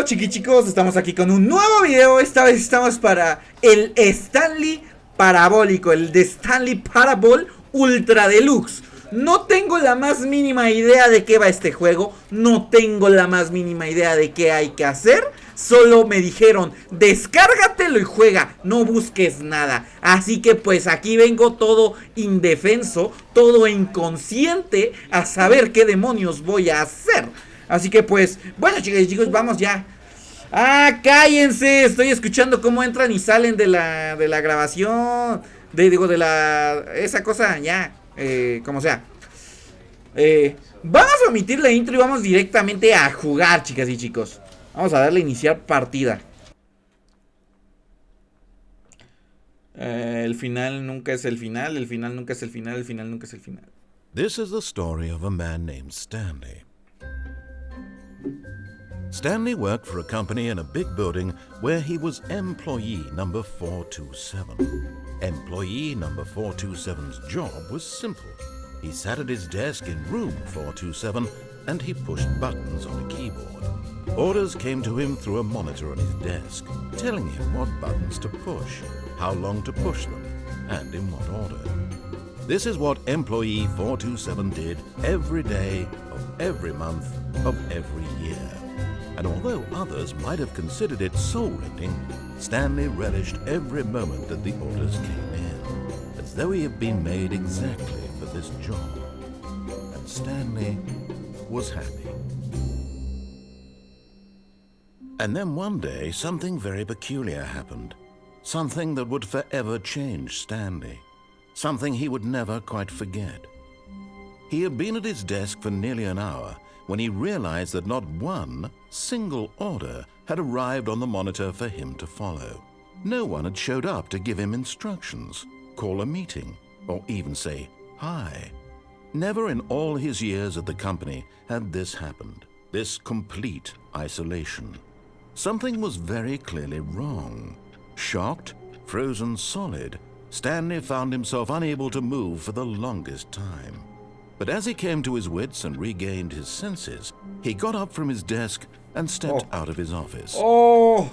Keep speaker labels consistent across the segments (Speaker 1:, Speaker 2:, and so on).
Speaker 1: chicos, estamos aquí con un nuevo video. Esta vez estamos para el Stanley parabólico, el de Stanley Parabol Ultra Deluxe. No tengo la más mínima idea de qué va este juego, no tengo la más mínima idea de qué hay que hacer. Solo me dijeron, descárgatelo y juega, no busques nada. Así que pues aquí vengo todo indefenso, todo inconsciente a saber qué demonios voy a hacer. Así que pues, bueno chicos y chicos, vamos ya. ¡Ah, cállense! Estoy escuchando cómo entran y salen de la grabación. Esa cosa, ya. Como sea. Vamos a omitir la intro y vamos directamente a jugar, chicas y chicos. Vamos a darle a iniciar partida. El final nunca es el final. El final nunca es el final. El final nunca es el final.
Speaker 2: This is the story of a man named Stanley. Stanley worked for a company in a big building where he was employee number 427. Employee number 427's job was simple. He sat at his desk in room 427 and he pushed buttons on a keyboard. Orders came to him through a monitor on his desk, telling him what buttons to push, how long to push them, and in what order. This is what employee 427 did every day of every month of every year. And although others might have considered it soul-rending, Stanley relished every moment that the orders came in, as though he had been made exactly for this job. And Stanley was happy. And then one day, something very peculiar happened. Something that would forever change Stanley. Something he would never quite forget. He had been at his desk for nearly an hour when he realized that not one single order had arrived on the monitor for him to follow. No one had showed up to give him instructions, call a meeting, or even say hi. Never in all his years at the company had this happened, this complete isolation. Something was very clearly wrong. Shocked, frozen solid, Stanley found himself unable to move for the longest time. But as he came to his wits and regained his senses, he got up from his desk and stepped out of his office.
Speaker 1: Le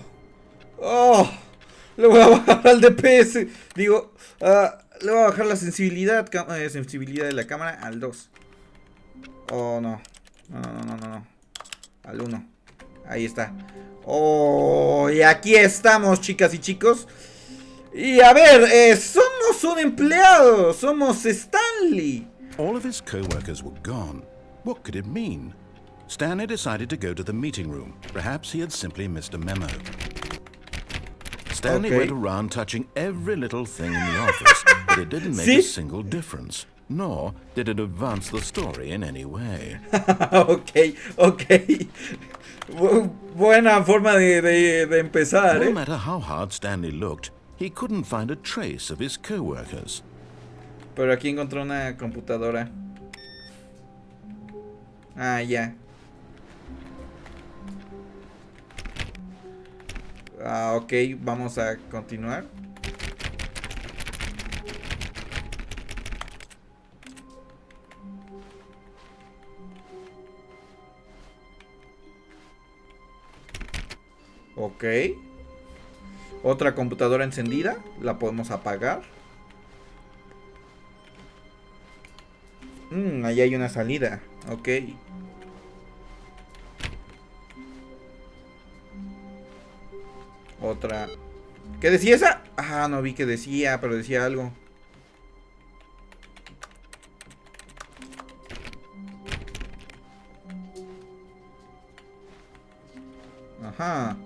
Speaker 1: voy a bajar al DPS. Digo, le voy a bajar la sensibilidad de la cámara al 2. Oh, no. No. Al 1. Ahí está. Oh, y aquí estamos, chicas y chicos. Y a ver, somos un empleado. Somos Stanley.
Speaker 2: All of his co-workers were gone. What could it mean? Stanley decided to go to the meeting room. Perhaps he had simply missed a memo. Stanley went around touching every little thing in the office, but it didn't make a single difference, nor did it advance the story in any way.
Speaker 1: Ok. Buena forma de empezar,
Speaker 2: No matter how hard Stanley looked, he couldn't find a trace of his co-workers.
Speaker 1: Pero aquí encontré una computadora. Ah, ya. Ah, ok, vamos a continuar. Ok. Otra computadora encendida. La podemos apagar. Ahí hay una salida. Ok. Otra. ¿Qué decía esa? Ah, no vi qué decía, pero decía algo. Ajá.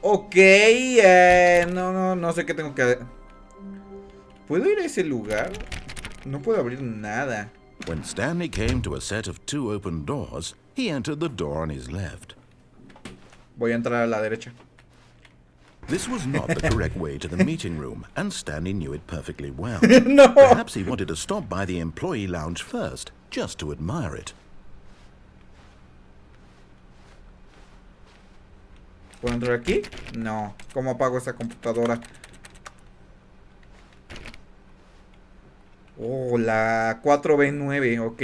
Speaker 1: Ok. No sé qué tengo que hacer. ¿Puedo ir a ese lugar? No puedo abrir nada.
Speaker 2: When Stanley came to a set of 2 open doors, he entered the door on his left.
Speaker 1: Voy a entrar a la derecha.
Speaker 2: This was not the correct way to the meeting room, and Stanley knew it perfectly well.
Speaker 1: No.
Speaker 2: Perhaps he wanted to stop by the employee lounge first, just to admire it.
Speaker 1: ¿Puedo entrar aquí? No. ¿Cómo apago esa computadora? Oh, la 4B9, ok.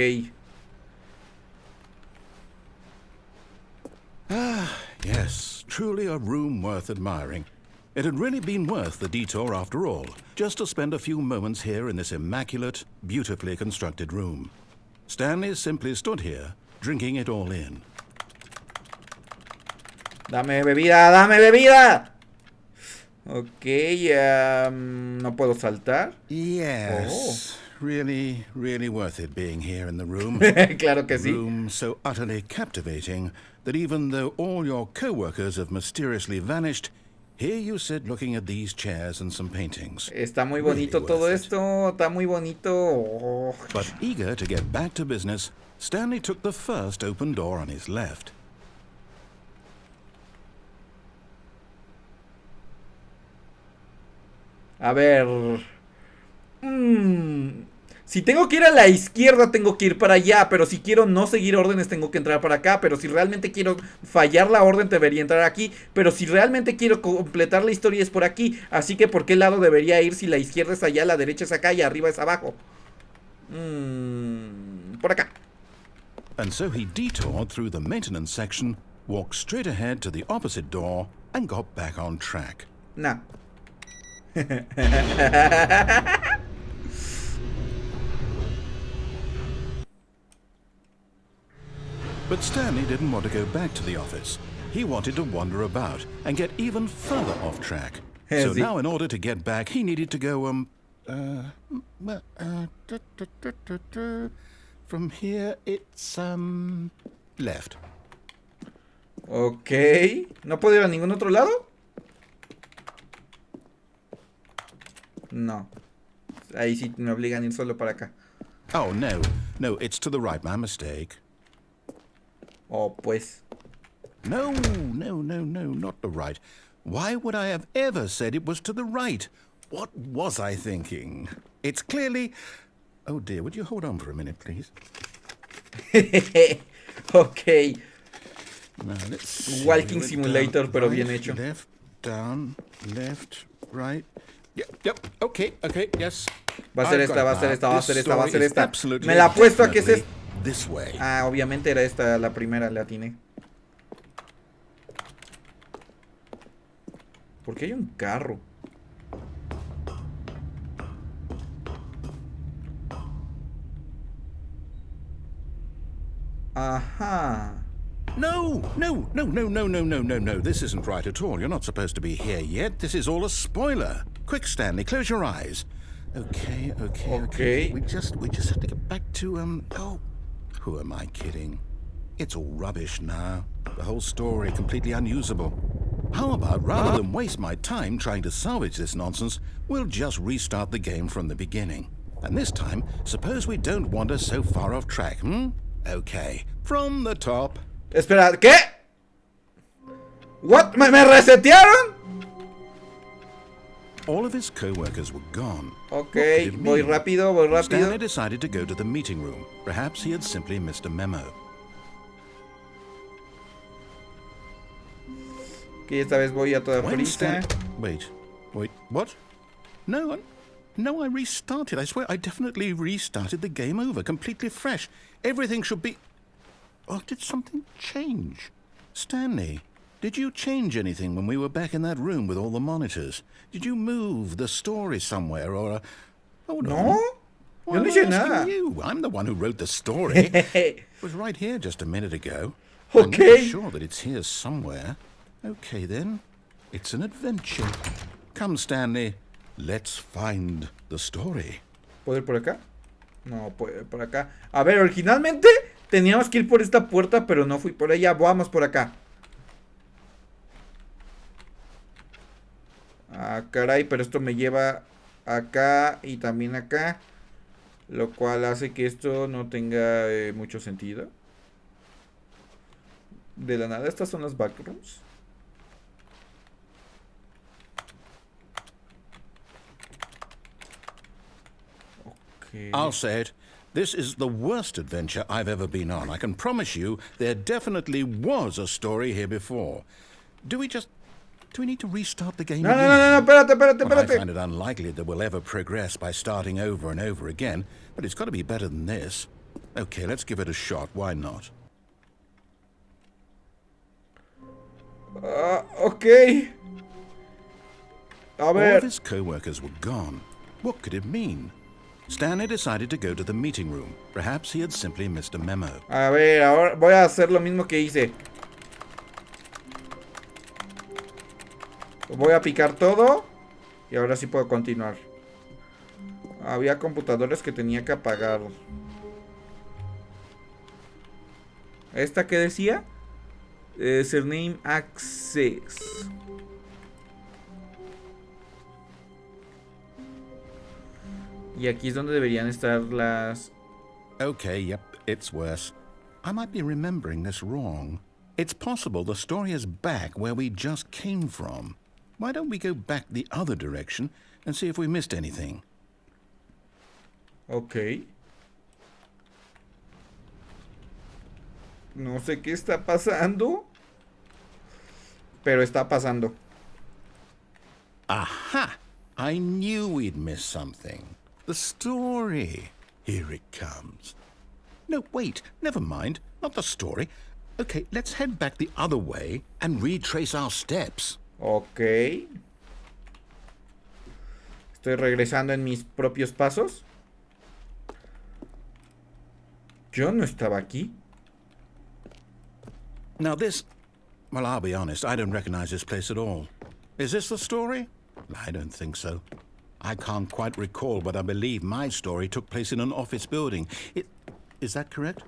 Speaker 2: Yes, truly a room worth admiring. It had really been worth the detour after all, just to spend a few moments here in this immaculate, beautifully constructed room. Stanley simply stood here, drinking it all in.
Speaker 1: Dame bebida, dame bebida. Ok, no puedo saltar.
Speaker 2: Yes, really, really worth it being here in the room.
Speaker 1: Claro que sí.
Speaker 2: A room so utterly captivating that even though all your co-workers have mysteriously vanished, here you sit looking at these chairs and some paintings.
Speaker 1: Está muy bonito
Speaker 2: Really
Speaker 1: todo
Speaker 2: worth it.
Speaker 1: esto, está muy bonito. Oh.
Speaker 2: But eager to get back to business, Stanley took the first open door on his left.
Speaker 1: A ver. Si tengo que ir a la izquierda, tengo que ir para allá. Pero si quiero no seguir órdenes, tengo que entrar para acá. Pero si realmente quiero fallar la orden, debería entrar aquí. Pero si realmente quiero completar la historia, es por aquí. Así que ¿por qué lado debería ir si la izquierda es allá, la derecha es acá y arriba es abajo? Por acá.
Speaker 2: And so he detoured through the maintenance section, walked straight ahead to the opposite door, and got back on track.
Speaker 1: Nah.
Speaker 2: But Stanley didn't want to go back to the office. He wanted to wander about and get even further off track. So now in order to get back, he needed to go, from here it's, left.
Speaker 1: Ok. ¿No puedo ir a ningún otro lado? No. Ahí sí me obligan a ir solo para acá.
Speaker 2: Oh, no, it's to the right, my mistake.
Speaker 1: Oh, pues.
Speaker 2: No, not the right. Why would I have ever said it was to the right? What was I thinking? It's clearly... Oh dear, would you hold on for a minute, please?
Speaker 1: Ok.
Speaker 2: Now, let's see.
Speaker 1: Walking Simulator, pero bien hecho.
Speaker 2: Left, down, left, right. Yep, okay, yes.
Speaker 1: Va a ser esta, va a ser esta, va a ser esta, va a ser esta.
Speaker 2: Absolutely,
Speaker 1: Me la apuesto a que es esta.
Speaker 2: This way.
Speaker 1: Ah, obviamente era esta la primera, la atiné. ¿Por qué hay un carro? Ajá.
Speaker 2: No. This isn't right at all. You're not supposed to be here yet. This is all a spoiler. Quick, Stanley, close your eyes. Okay. We just have to get back to, oh, who am I kidding? It's all rubbish now. The whole story completely unusable. How about, rather than waste my time trying to salvage this nonsense, we'll just restart the game from the beginning. And this time, suppose we don't wander so far off track, Okay, from the top.
Speaker 1: Espera, ¿qué? What? ¿Me resetearon?
Speaker 2: All of his co-workers were gone.
Speaker 1: Ok, voy rápido.
Speaker 2: Stanley decided to go to the meeting room. Perhaps he had simply missed a memo.
Speaker 1: Ok, esta vez voy a toda prisa.
Speaker 2: Wait, what? No, I restarted. I swear, I definitely restarted the game over, completely fresh. Everything should be... Oh, did something change? Stanley, did you change anything when we were back in that room with all the monitors? Did you move the story somewhere or... Hold on.
Speaker 1: No, yo no hice nada.
Speaker 2: You. I'm the one who wrote the story. It was right here just a minute ago.
Speaker 1: Okay.
Speaker 2: I'm sure that it's here somewhere. Okay, then. It's an adventure. Come, Stanley. Let's find the story.
Speaker 1: ¿Puedo ir por acá? No, puedo ir por acá. A ver, originalmente teníamos que ir por esta puerta, pero no fui por ella. Vamos por acá. Ah, caray, pero esto me lleva acá y también acá. Lo cual hace que esto no tenga mucho sentido. De la nada, estas son las backrooms. Okay.
Speaker 2: I'll say it. This is the worst adventure I've ever been on. I can promise you there definitely was a story here before. Do we need to restart the game
Speaker 1: No,
Speaker 2: again?
Speaker 1: espérate.
Speaker 2: Well, I find it unlikely that we'll ever progress by starting over and over again, but it's got to be better than this. Okay, let's give it a shot. Why not?
Speaker 1: A
Speaker 2: All
Speaker 1: ver.
Speaker 2: of his co-workers were gone. What could it mean? Stanley decided to go to the meeting room. Perhaps he had simply missed a memo.
Speaker 1: A ver, ahora voy a hacer lo mismo que hice. Voy a picar todo. Y ahora sí puedo continuar. Había computadores que tenía que apagar. ¿Esta qué decía? Surname Access. Y aquí es donde deberían estar las...
Speaker 2: Okay, yep, it's worse. I might be remembering this wrong. It's possible the story is back where we just came from. Why don't we go back the other direction and see if we missed anything?
Speaker 1: Ok. No sé qué está pasando. Pero está pasando.
Speaker 2: Aha! I knew we'd missed something. The story. Here it comes. No, wait, never mind. Not the story. Okay, let's head back the other way and retrace our steps.
Speaker 1: Ok. Estoy regresando en mis propios pasos. Yo no estaba aquí.
Speaker 2: Now this... Well, I'll be honest, I don't recognize this place at all. Is this the story? I don't think so. I can't quite recall, but I believe my story took place in an office building. Is that correct?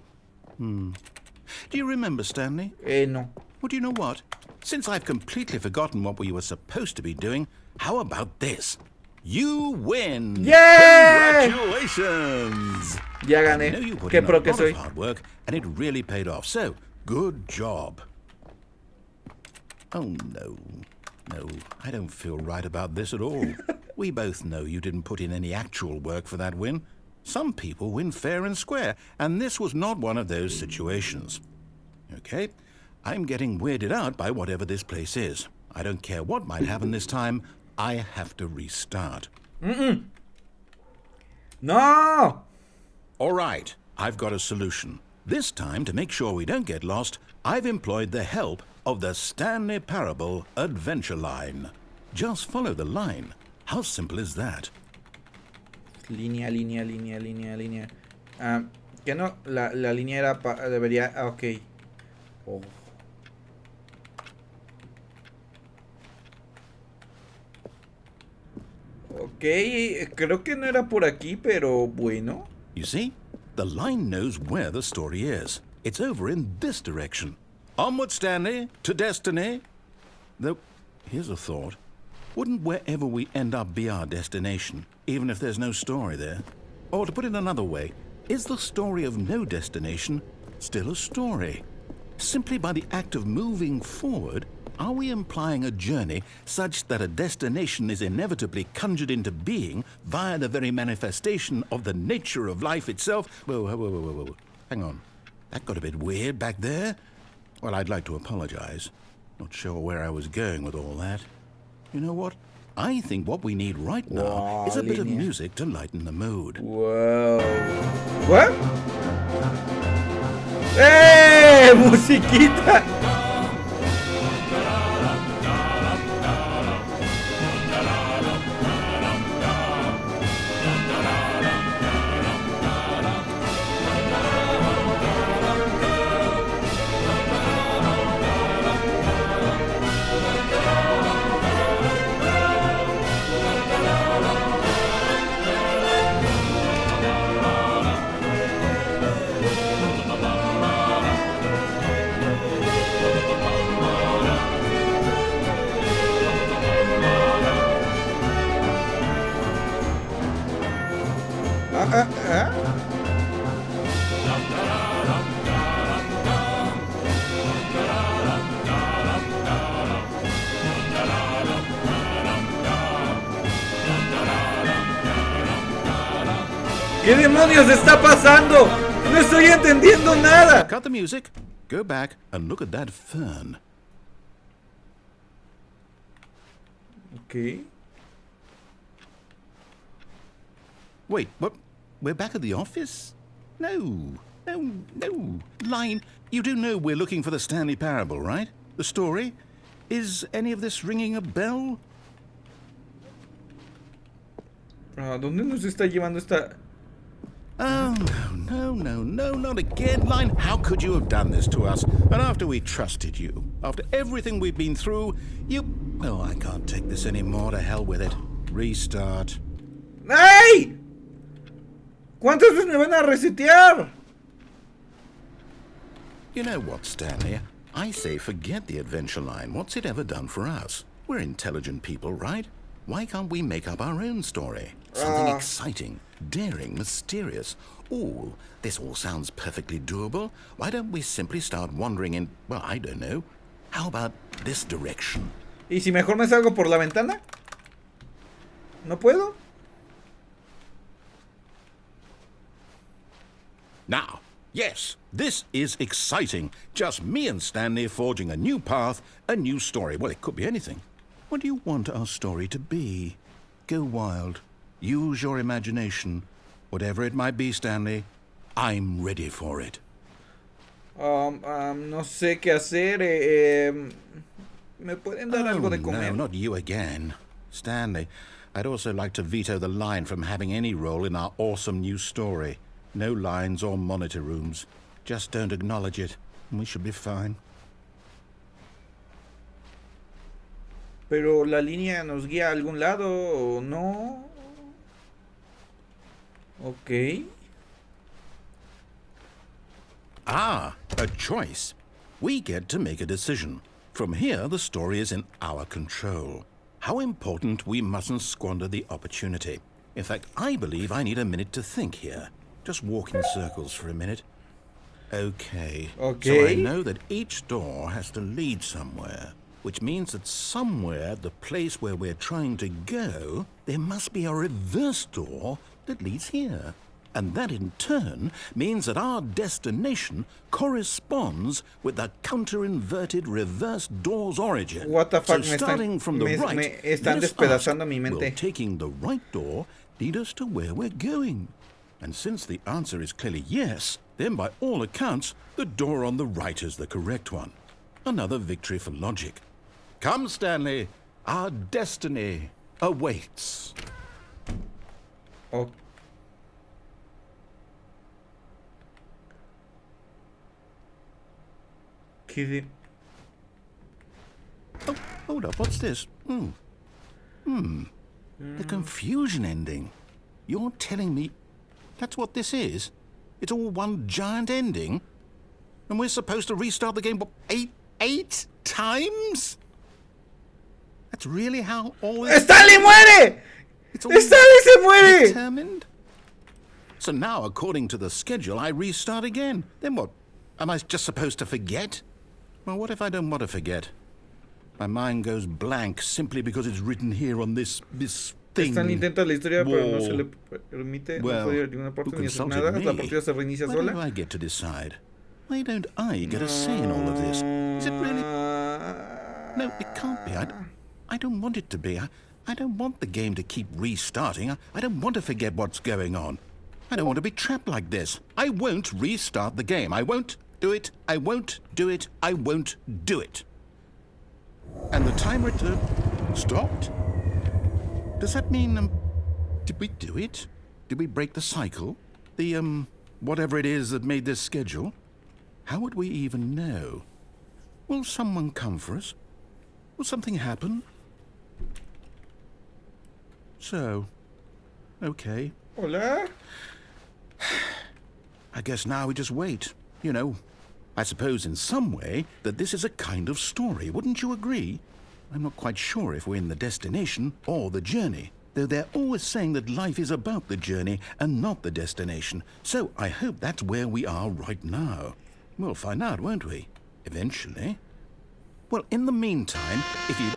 Speaker 2: Do you remember, Stanley?
Speaker 1: No.
Speaker 2: Well, do you know what? Since I've completely forgotten what we were supposed to be doing, how about this? You win!
Speaker 1: Yay!
Speaker 2: Congratulations!
Speaker 1: Ya
Speaker 2: I
Speaker 1: gané.
Speaker 2: know you put
Speaker 1: Qué
Speaker 2: in a
Speaker 1: pro que
Speaker 2: lot
Speaker 1: soy.
Speaker 2: of hard work, and it really paid off. So, good job. Oh, no. No, I don't feel right about this at all. We both know you didn't put in any actual work for that win. Some people win fair and square, and this was not one of those situations. Okay, I'm getting weirded out by whatever this place is. I don't care what might happen this time, I have to restart.
Speaker 1: No.
Speaker 2: All right, I've got a solution. This time, to make sure we don't get lost, I've employed the help of the Stanley Parable Adventure Line. Just follow the line. How simple is that?
Speaker 1: Línea, línea, línea, línea, línea. Que no, la línea era debería... ok. Oh. Ok, creo que no era por aquí, pero bueno.
Speaker 2: You see? The line knows where the story is. It's over in this direction. Onward, Stanley, to destiny. Though, here's a thought. Wouldn't wherever we end up be our destination, even if there's no story there? Or to put it another way, is the story of no destination still a story? Simply by the act of moving forward, are we implying a journey such that a destination is inevitably conjured into being via the very manifestation of the nature of life itself? Whoa. Hang on. That got a bit weird back there. Well, I'd like to apologize. Not sure where I was going with all that. You know what? I think what we need right now is a bit of music to lighten the mood.
Speaker 1: Wow. What? ¡Eh! ¡Musiquita! ¿Qué demonios está pasando? No estoy entendiendo nada.
Speaker 2: Cut the music, go back and look at that fern.
Speaker 1: Okay.
Speaker 2: Wait, what? We're back at the office? No. Line, you do know we're looking for the Stanley Parable, right? The story? Is any of this ringing a bell?
Speaker 1: ¿A dónde nos está llevando esta...?
Speaker 2: Oh, no, not again, Line. How could you have done this to us? And after we trusted you, after everything we've been through, you... Oh, I can't take this anymore. To hell with it. Restart.
Speaker 1: ¡Ay! ¿Cuántas veces me van a resetear?
Speaker 2: You know what, Stanley? I say forget the adventure line. What's it ever done for us? We're intelligent people, right? Why can't we make up our own story? Something exciting, daring, mysterious. Ooh, this all sounds perfectly doable. Why don't we simply start wandering in, well, I don't know. How about this direction?
Speaker 1: ¿Y si mejor me salgo por la ventana? ¿No puedo?
Speaker 2: Now, yes, this is exciting. Just me and Stanley forging a new path, a new story. Well, it could be anything. What do you want our story to be? Go wild. Use your imagination. Whatever it might be, Stanley, I'm ready for it.
Speaker 1: No sé qué hacer. ¿Me pueden dar algo de comer?
Speaker 2: No, not you again. Stanley, I'd also like to veto the line from having any role in our awesome new story. No lines or monitor rooms. Just don't acknowledge it, and we should be fine.
Speaker 1: Pero la línea nos guía a algún lado o no. Ok.
Speaker 2: Ah, a choice. We get to make a decision. From here, the story is in our control. How important we mustn't squander the opportunity. In fact, I believe I need a minute to think here. Just walk in circles for a minute. Okay. So I know that each door has to lead somewhere, which means that somewhere, the place where we're trying to go, there must be a reverse door that leads here. And that in turn means that our destination corresponds with the counter-inverted reverse door's origin.
Speaker 1: What the fuck?
Speaker 2: So starting from the right,
Speaker 1: me están despedazando mi mente.
Speaker 2: Will taking the right door lead us to where we're going? And since the answer is clearly yes, then by all accounts, the door on the right is the correct one. Another victory for logic. Come, Stanley, our destiny awaits.
Speaker 1: Oh.
Speaker 2: Oh, hold up, what's this? The confusion ending. You're telling me that's what this is? It's all one giant ending? And we're supposed to restart the game, what, eight times? That's really how all this...
Speaker 1: ¡Stanley muere! ¡Stanley se muere!
Speaker 2: Determined? So now, according to the schedule, I restart again. Then what? Am I just supposed to forget? Well, what if I don't want to forget? My mind goes blank simply because it's written here on this thing.
Speaker 1: Stanley intenta la historia, pero no se le permite. No puede ir a ninguna parte ni hacer nada. La partida se reinicia sola.
Speaker 2: Why do I get to decide? Why don't I get a say in all of this? Is it really? No, it can't be. I don't want it to be. I don't want the game to keep restarting. I don't want to forget what's going on. I don't want to be trapped like this. I won't restart the game. I won't do it. I won't do it. I won't do it. And the timer stopped? Does that mean, did we do it? Did we break the cycle? The, whatever it is that made this schedule? How would we even know? Will someone come for us? Will something happen? So, okay.
Speaker 1: Hola?
Speaker 2: I guess now we just wait. You know, I suppose in some way that this is a kind of story, wouldn't you agree? I'm not quite sure if we're in the destination or the journey, though they're always saying that life is about the journey and not the destination. So I hope that's where we are right now. We'll find out, won't we? Eventually. Well, in the meantime, if you...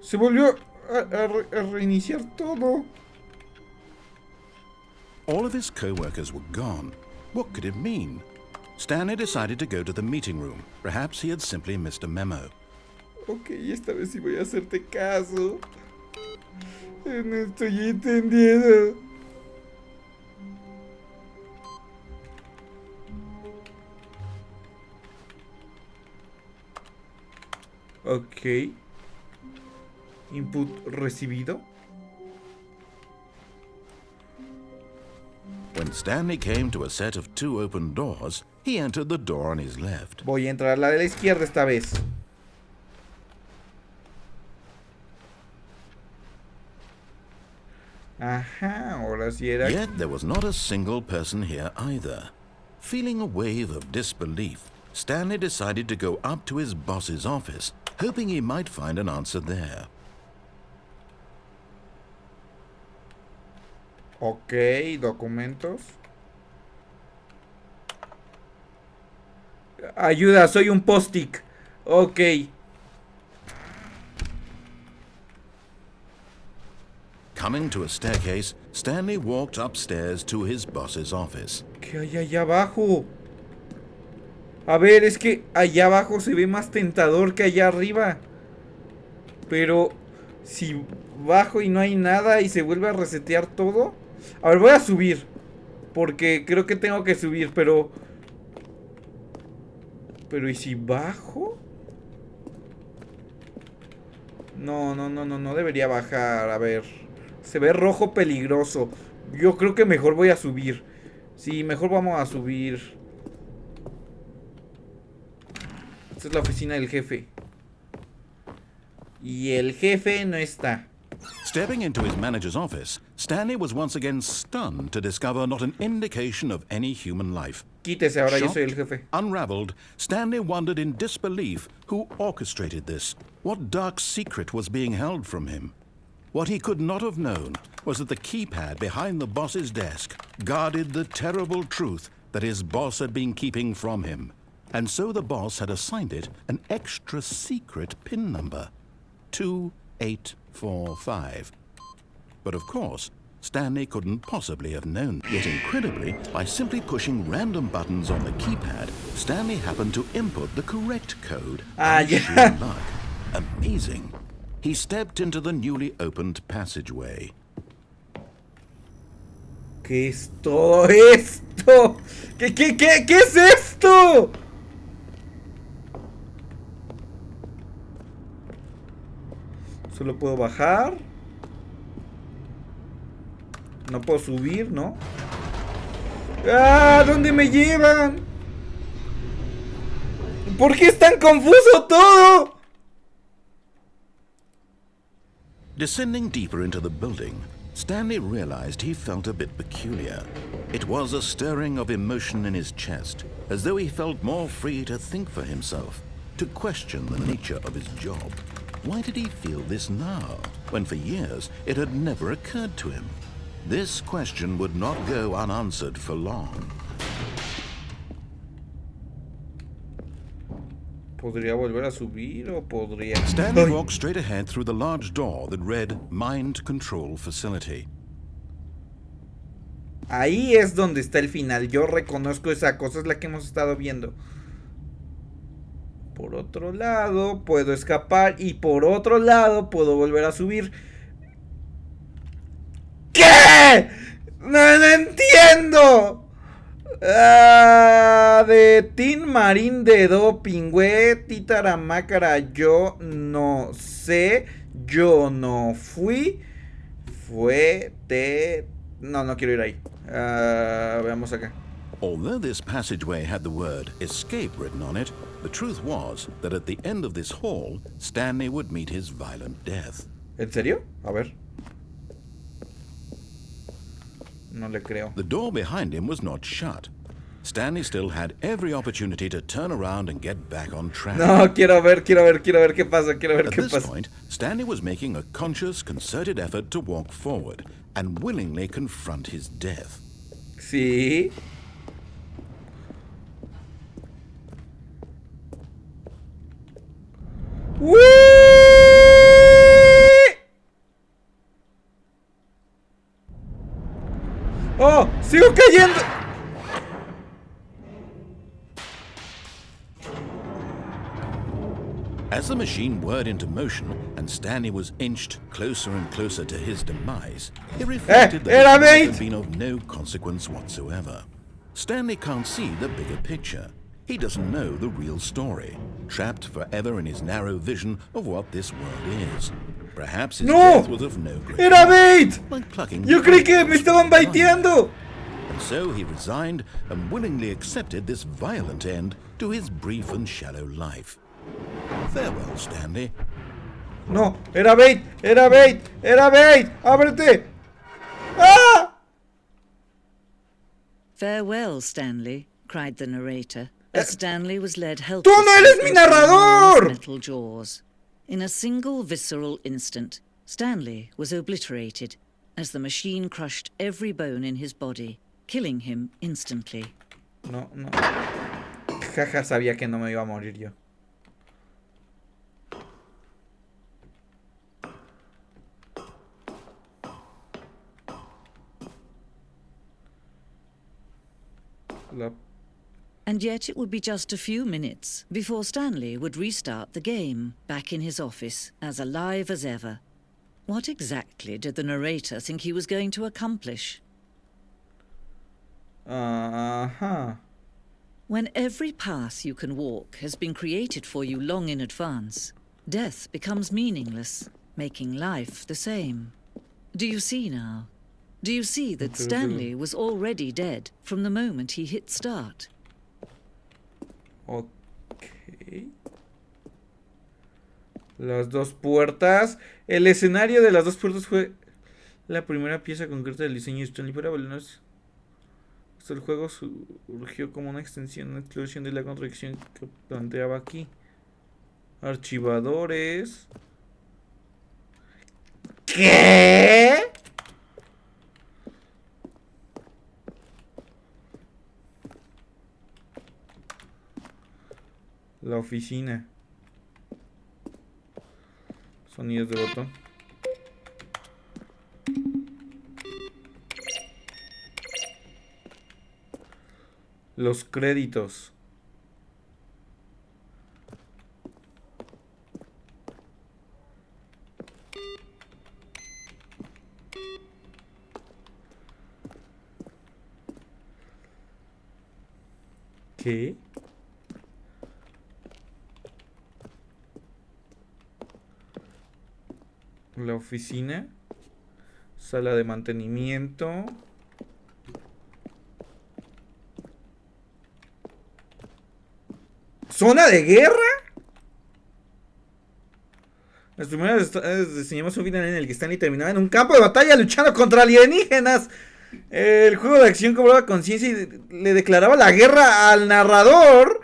Speaker 1: Se volvió a reiniciar todo.
Speaker 2: All of his co-workers were gone. What could it mean? Stanley decided to go to the meeting room. Perhaps he had simply missed a memo.
Speaker 1: Ok, esta vez sí voy a hacerte caso. No estoy entendiendo. Ok. Input recibido.
Speaker 2: When Stanley came to a set of 2 open doors, he entered the door on his left.
Speaker 1: Voy a entrar a la de la izquierda esta vez. Ajá, ahora sí era.
Speaker 2: Yet there was not a single person here either. Feeling a wave of disbelief, Stanley decided to go up to his boss's office, hoping he might find an answer there.
Speaker 1: Ok, documentos. Ayuda, soy un post-it. Ok.
Speaker 2: Coming to a staircase, Stanley walked upstairs to his boss's office.
Speaker 1: ¿Qué hay allá abajo? A ver, es que allá abajo se ve más tentador que allá arriba. Pero si bajo y no hay nada y se vuelve a resetear todo. A ver, voy a subir. Porque creo que tengo que subir, pero... Pero ¿y si bajo? No debería bajar. A ver, se ve rojo peligroso. Yo creo que mejor voy a subir. Sí, mejor vamos a subir. Esta es la oficina del jefe. Y el jefe no está.
Speaker 2: Stepping into his manager's office, Stanley was once again stunned to discover not an indication of any human life.
Speaker 1: Quítese, ahora yo soy el jefe.
Speaker 2: Unraveled, Stanley wondered in disbelief who orchestrated this. What dark secret was being held from him? What he could not have known was that the keypad behind the boss's desk guarded the terrible truth that his boss had been keeping from him. And so the boss had assigned it an extra secret PIN number. 2845. But of course, Stanley couldn't possibly have known. Yet incredibly, by simply pushing random buttons on the keypad, Stanley happened to input the correct code. Sheer luck. Amazing. He stepped into the newly opened passageway.
Speaker 1: ¿Qué es todo esto? ¿Qué es esto? Solo puedo bajar. No puedo subir, ¿no? ¡Ah! ¿Dónde me llevan? ¿Por qué es tan confuso todo?
Speaker 2: Descending deeper into the building, Stanley realized he felt a bit peculiar. It was a stirring of emotion in his chest, as though he felt more free to think for himself, to question the nature of his job. Why did he feel this now, when for years it had never occurred to him? This question would not go unanswered for long.
Speaker 1: ¿Podría volver a subir o podría...?
Speaker 2: Stanley walked straight ahead through the large door that read Mind Control Facility.
Speaker 1: Ahí es donde está el final. Yo reconozco esa cosa, es la que hemos estado viendo. Por otro lado, puedo escapar y por otro lado puedo volver a subir. ¿Qué? No entiendo. De Tin Marín de Doping, güey. Titaramácara, yo no sé. Yo no fui. No quiero ir ahí. Veamos acá.
Speaker 2: Although this passageway had the word escape written on it, the truth was that at the end of this hall, Stanley would meet his violent death.
Speaker 1: ¿En serio? A ver. No le creo.
Speaker 2: The door behind him was not shut. Stanley still had every opportunity to turn around and get back on track.
Speaker 1: No, quiero ver qué pasa,
Speaker 2: At this point, Stanley was making a conscious, concerted effort to walk forward and willingly confront his death.
Speaker 1: Sí. ¡Wii! ¡Oh! ¡Sigo cayendo!
Speaker 2: As the machine whirred into motion and Stanley was inched closer and closer to his demise, he reflected that it had been of no consequence whatsoever. Stanley can't see the bigger picture. He doesn't know the real story, trapped forever in his narrow vision of what this world is. Perhaps his death was of no great
Speaker 1: ¡Era bait!
Speaker 2: like plucking
Speaker 1: Yo creí que me estaban baiteando.
Speaker 2: And so he resigned and willingly accepted this violent end to his brief and shallow life. Farewell, Stanley.
Speaker 1: No, era bait, era bait, era bait. ¡Ábrete! ¡Ah!
Speaker 3: Farewell, Stanley, cried the narrator, as Stanley was led
Speaker 1: ¡Tú
Speaker 3: helplessly
Speaker 1: no eres mi
Speaker 3: into the
Speaker 1: narrador!
Speaker 3: metal jaws. In a single visceral instant, Stanley was obliterated as the machine crushed every bone in his body, killing him instantly.
Speaker 1: No, no. Jaja, sabía que no me iba a morir yo.
Speaker 3: And yet it would be just a few minutes before Stanley would restart the game, back in his office, as alive as ever. What exactly did the narrator think he was going to accomplish? When every path you can walk has been created for you long in advance, death becomes meaningless, making life the same. Do you see now? Do you see that Stanley was already dead from the moment he hit start?
Speaker 1: Ok. Las dos puertas. El escenario de las dos puertas fue la primera pieza concreta del diseño de Stanley para balones. Hasta el juego surgió como una extensión, una explosión de la contradicción que planteaba aquí. Archivadores. ¿Qué? La oficina. Sonidos de botón. Los créditos. ¿Qué? La oficina. Sala de mantenimiento. ¿Zona de guerra? Las primeras diseñamos un final en el que Stanley terminaba en un campo de batalla luchando contra alienígenas. El juego de acción cobraba conciencia y le declaraba la guerra al narrador.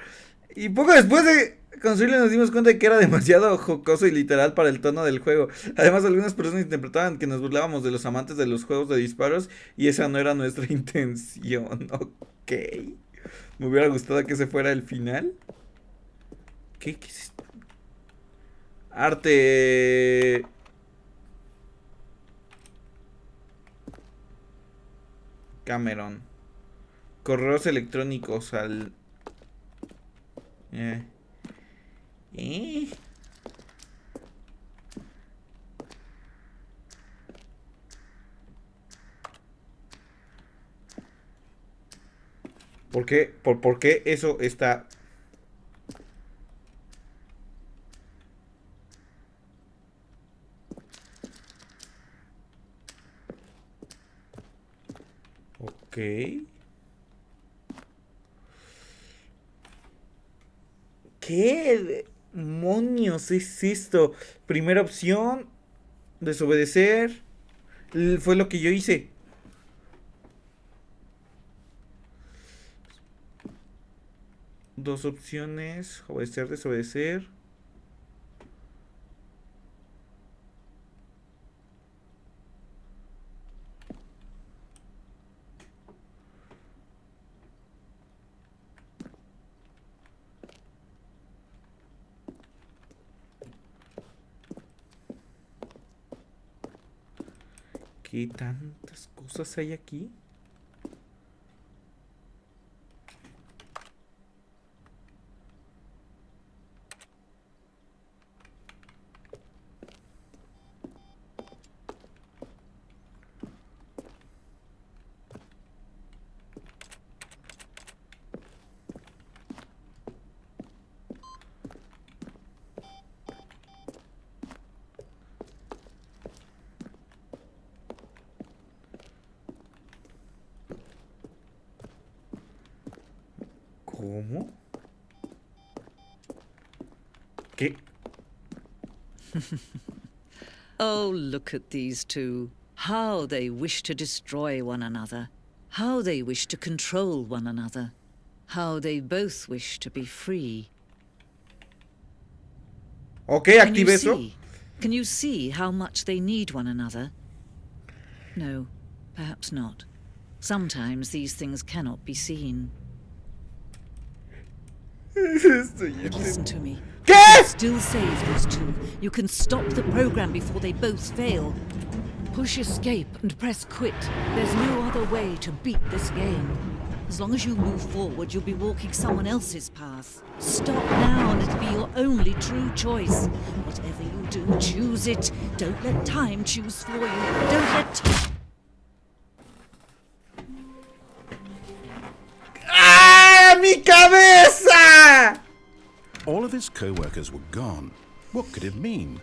Speaker 1: Y poco después de construirlo nos dimos cuenta de que era demasiado jocoso y literal para el tono del juego. Además, algunas personas interpretaban que nos burlábamos de los amantes de los juegos de disparos y esa no era nuestra intención. Ok. Me hubiera gustado que ese fuera el final. ¿Qué es esto? Arte. Cameron. Correos electrónicos al... ¿Por qué? ¿Por qué eso está...? Ok. ¿Qué demonios es esto? Primera opción, desobedecer. Fue lo que yo hice. Dos opciones, obedecer, desobedecer. ¿Qué tantas cosas hay aquí? ¿Cómo? ¿Qué?
Speaker 3: Oh, look at these two. How they wish to destroy one another. How they wish to control one another. How they both wish to be free.
Speaker 1: Ok, active eso.
Speaker 3: Can you see how much they need one another? No, perhaps not. Sometimes these things cannot be seen. But listen to me.
Speaker 1: ¿Qué?
Speaker 3: You can still save those two. You can stop the program before they both fail. Push escape and press quit. There's no other way to beat this game. As long as you move forward, you'll be walking someone else's path. Stop now and it'll be your only true choice. Whatever you do, choose it. Don't let time choose for you. Don't let time...
Speaker 1: ¡Ah! ¡Mi cabeza!
Speaker 2: All of his co-workers were gone. What could it mean?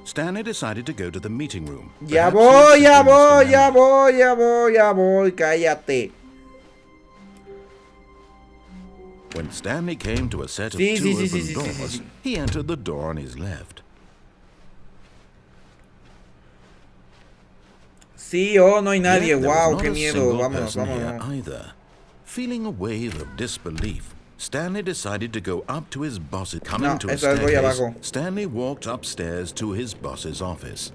Speaker 2: Stanley decided to go to the meeting room.
Speaker 1: Ya
Speaker 2: Perhaps
Speaker 1: voy,
Speaker 2: he
Speaker 1: ya
Speaker 2: had seen
Speaker 1: voy,
Speaker 2: Mr.
Speaker 1: ya
Speaker 2: Mann.
Speaker 1: voy, ya voy, ya voy, cállate.
Speaker 2: When Stanley came to a set of
Speaker 1: Sí,
Speaker 2: two
Speaker 1: sí, sí,
Speaker 2: open
Speaker 1: sí, sí,
Speaker 2: doors,
Speaker 1: sí, sí.
Speaker 2: he entered the door on his left.
Speaker 1: Sí, oh, no hay nadie.
Speaker 2: Yet there was
Speaker 1: Wow,
Speaker 2: not
Speaker 1: qué
Speaker 2: a
Speaker 1: miedo.
Speaker 2: single
Speaker 1: Vámonos,
Speaker 2: person here
Speaker 1: vámonos.
Speaker 2: either. Feeling a wave of disbelief, Stanley decided to go up to his boss's. Coming
Speaker 1: No,
Speaker 2: to a
Speaker 1: esa vez voy
Speaker 2: staircase,
Speaker 1: abajo.
Speaker 2: Stanley walked upstairs to his boss's office.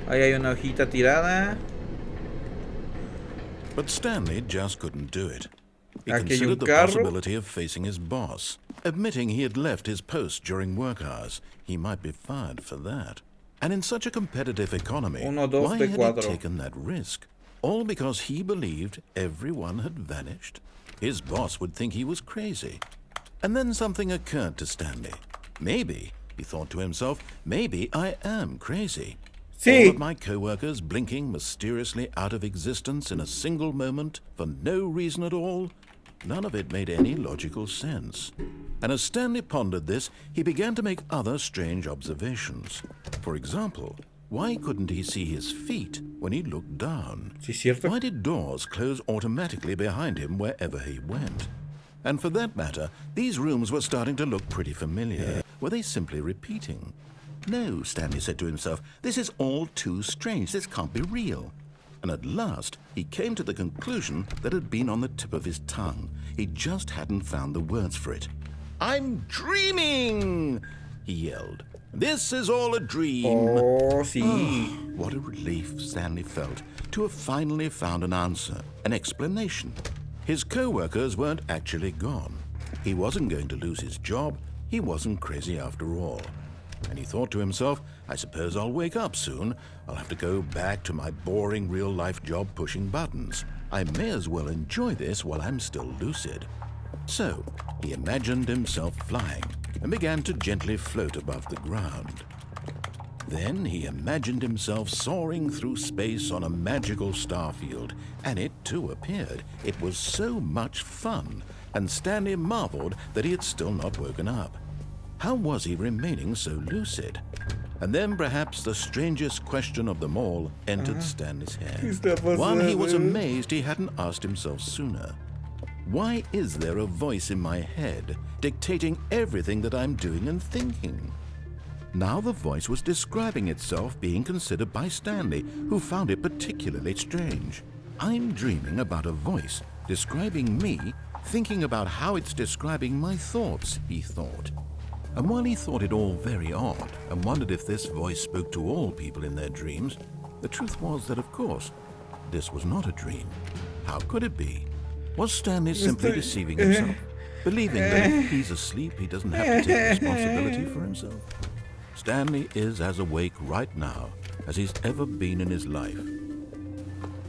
Speaker 1: Ahí hay una hojita tirada.
Speaker 2: But Stanley just couldn't do it. He
Speaker 1: Aquí hay un
Speaker 2: considered the
Speaker 1: carro.
Speaker 2: possibility of facing his boss. Admitting he had left his post during work hours, he might be fired for that. And in such a competitive economy,
Speaker 1: Uno, dos,
Speaker 2: why
Speaker 1: tres,
Speaker 2: had he
Speaker 1: cuatro.
Speaker 2: taken that risk? All because he believed everyone had vanished? His boss would think he was crazy. And then something occurred to Stanley. Maybe, he thought to himself, maybe I am crazy.
Speaker 1: Sí.
Speaker 2: All of my co-workers blinking mysteriously out of existence in a single moment for no reason at all. None of it made any logical sense. And as Stanley pondered this, he began to make other strange observations. For example, why couldn't he see his feet when he looked down?
Speaker 1: Sí, cierto.
Speaker 2: Why did doors close automatically behind him wherever he went? And for that matter, these rooms were starting to look pretty familiar. Were they simply repeating? No, Stanley said to himself, this is all too strange. This can't be real. And at last, he came to the conclusion that had been on the tip of his tongue. He just hadn't found the words for it. I'm dreaming, he yelled. This is all a dream.
Speaker 1: Oh, sí.
Speaker 2: What a relief Stanley felt to have finally found an answer, an explanation. His co-workers weren't actually gone. He wasn't going to lose his job. He wasn't crazy after all. And he thought to himself, I suppose I'll wake up soon. I'll have to go back to my boring real-life job pushing buttons. I may as well enjoy this while I'm still lucid. So, he imagined himself flying and began to gently float above the ground. Then he imagined himself soaring through space on a magical starfield, and it too appeared. It was so much fun, and Stanley marveled that he had still not woken up. How was he remaining so lucid? And then perhaps the strangest question of them all entered Stanley's head. One he was amazed he hadn't asked himself sooner. Why is there a voice in my head dictating everything that I'm doing and thinking? Now the voice was describing itself being considered by Stanley, who found it particularly strange. I'm dreaming about a voice describing me, thinking about how it's describing my thoughts, he thought. And while he thought it all very odd and wondered if this voice spoke to all people in their dreams, the truth was that, of course, this was not a dream. How could it be? Was Stanley simply deceiving himself, believing that if he's asleep, he doesn't have to take responsibility for himself? Stanley is as awake right now as he's ever been in his life.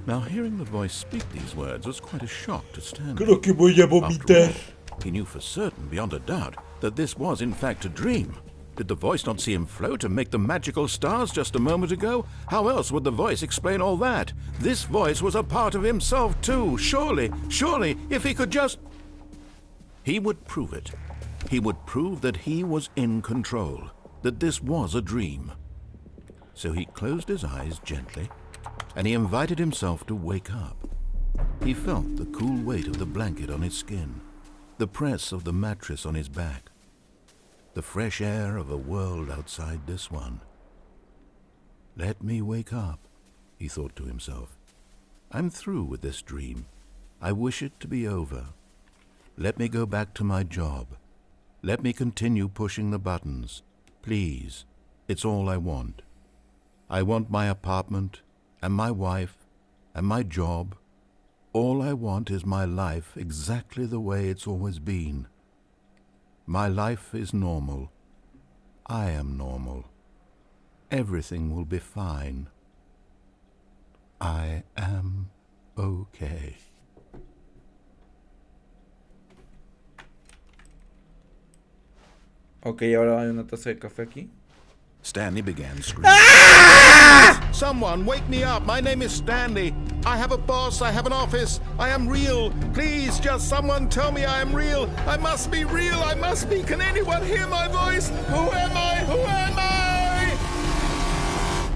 Speaker 2: Now, hearing the voice speak these words was quite a shock to Stanley.
Speaker 1: Creo que voy a
Speaker 2: After
Speaker 1: vomitar.
Speaker 2: all, he knew for certain, beyond a doubt, that this was in fact a dream. Did the voice not see him float and make the magical stars just a moment ago? How else would the voice explain all that? This voice was a part of himself too. Surely, if he could just... He would prove it. He would prove that he was in control, that this was a dream. So he closed his eyes gently and he invited himself to wake up. He felt the cool weight of the blanket on his skin, the press of the mattress on his back, the fresh air of a world outside this one. Let me wake up, he thought to himself. I'm through with this dream. I wish it to be over. Let me go back to my job. Let me continue pushing the buttons. Please, it's all I want. I want my apartment, and my wife, and my job. All I want is my life exactly the way it's always been. My life is normal. I am normal. Everything will be fine. I am okay.
Speaker 1: Ok, ahora hay una taza de café aquí.
Speaker 2: Stanley began screaming. Someone wake me up. My name is Stanley. I have a boss. I have an office. I am real. Please, just someone tell me I am real. I must be real. I must be. Can anyone hear my voice? Who am I? Who am I?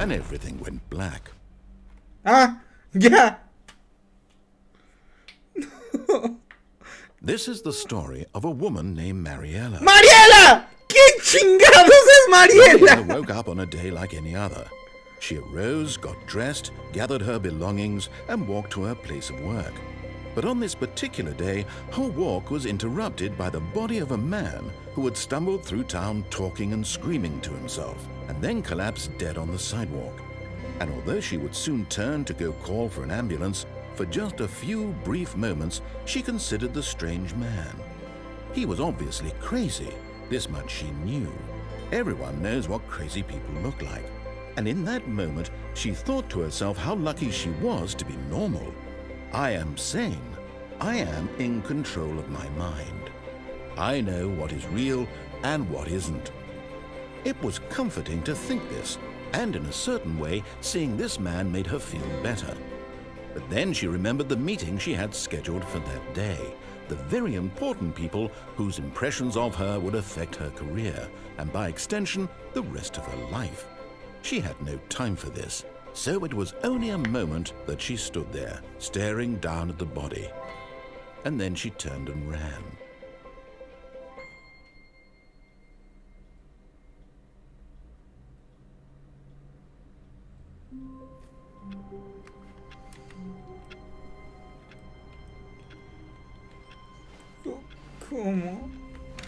Speaker 2: And everything went black.
Speaker 1: Ah, ya.
Speaker 2: This is the story of a woman named Mariela.
Speaker 1: ¡Mariela! ¿Quién chingados es Mariela?
Speaker 2: Mariela woke up on a day like any other. She arose, got dressed, gathered her belongings, and walked to her place of work. But on this particular day, her walk was interrupted by the body of a man who had stumbled through town talking and screaming to himself, and then collapsed dead on the sidewalk. And although she would soon turn to go call for an ambulance, for just a few brief moments, she considered the strange man. He was obviously crazy. This much she knew. Everyone knows what crazy people look like. And in that moment, she thought to herself how lucky she was to be normal. I am sane. I am in control of my mind. I know what is real and what isn't. It was comforting to think this, and in a certain way, seeing this man made her feel better. But then she remembered the meeting she had scheduled for that day, the very important people whose impressions of her would affect her career, and by extension, the rest of her life. She had no time for this, so it was only a moment that she stood there, staring down at the body. And then she turned and ran.
Speaker 1: ¿Cómo?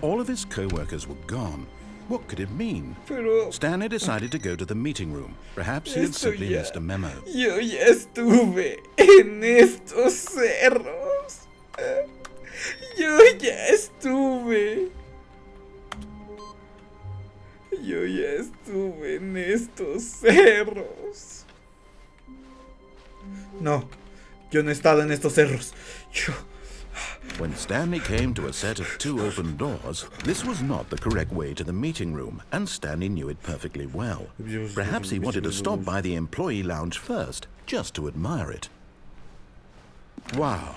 Speaker 2: All of his co-workers were gone. What could it mean?
Speaker 1: Pero
Speaker 2: Stanley decided to go to the meeting room. Perhaps he had simply missed a memo.
Speaker 1: Yo ya estuve en estos cerros. Yo ya estuve. Yo ya estuve en estos cerros. No, yo no he estado en estos cerros.
Speaker 2: When Stanley came to a set of 2 open doors, this was not the correct way to the meeting room, and Stanley knew it perfectly well. Perhaps he wanted to stop by the employee lounge first, just to admire it. Wow,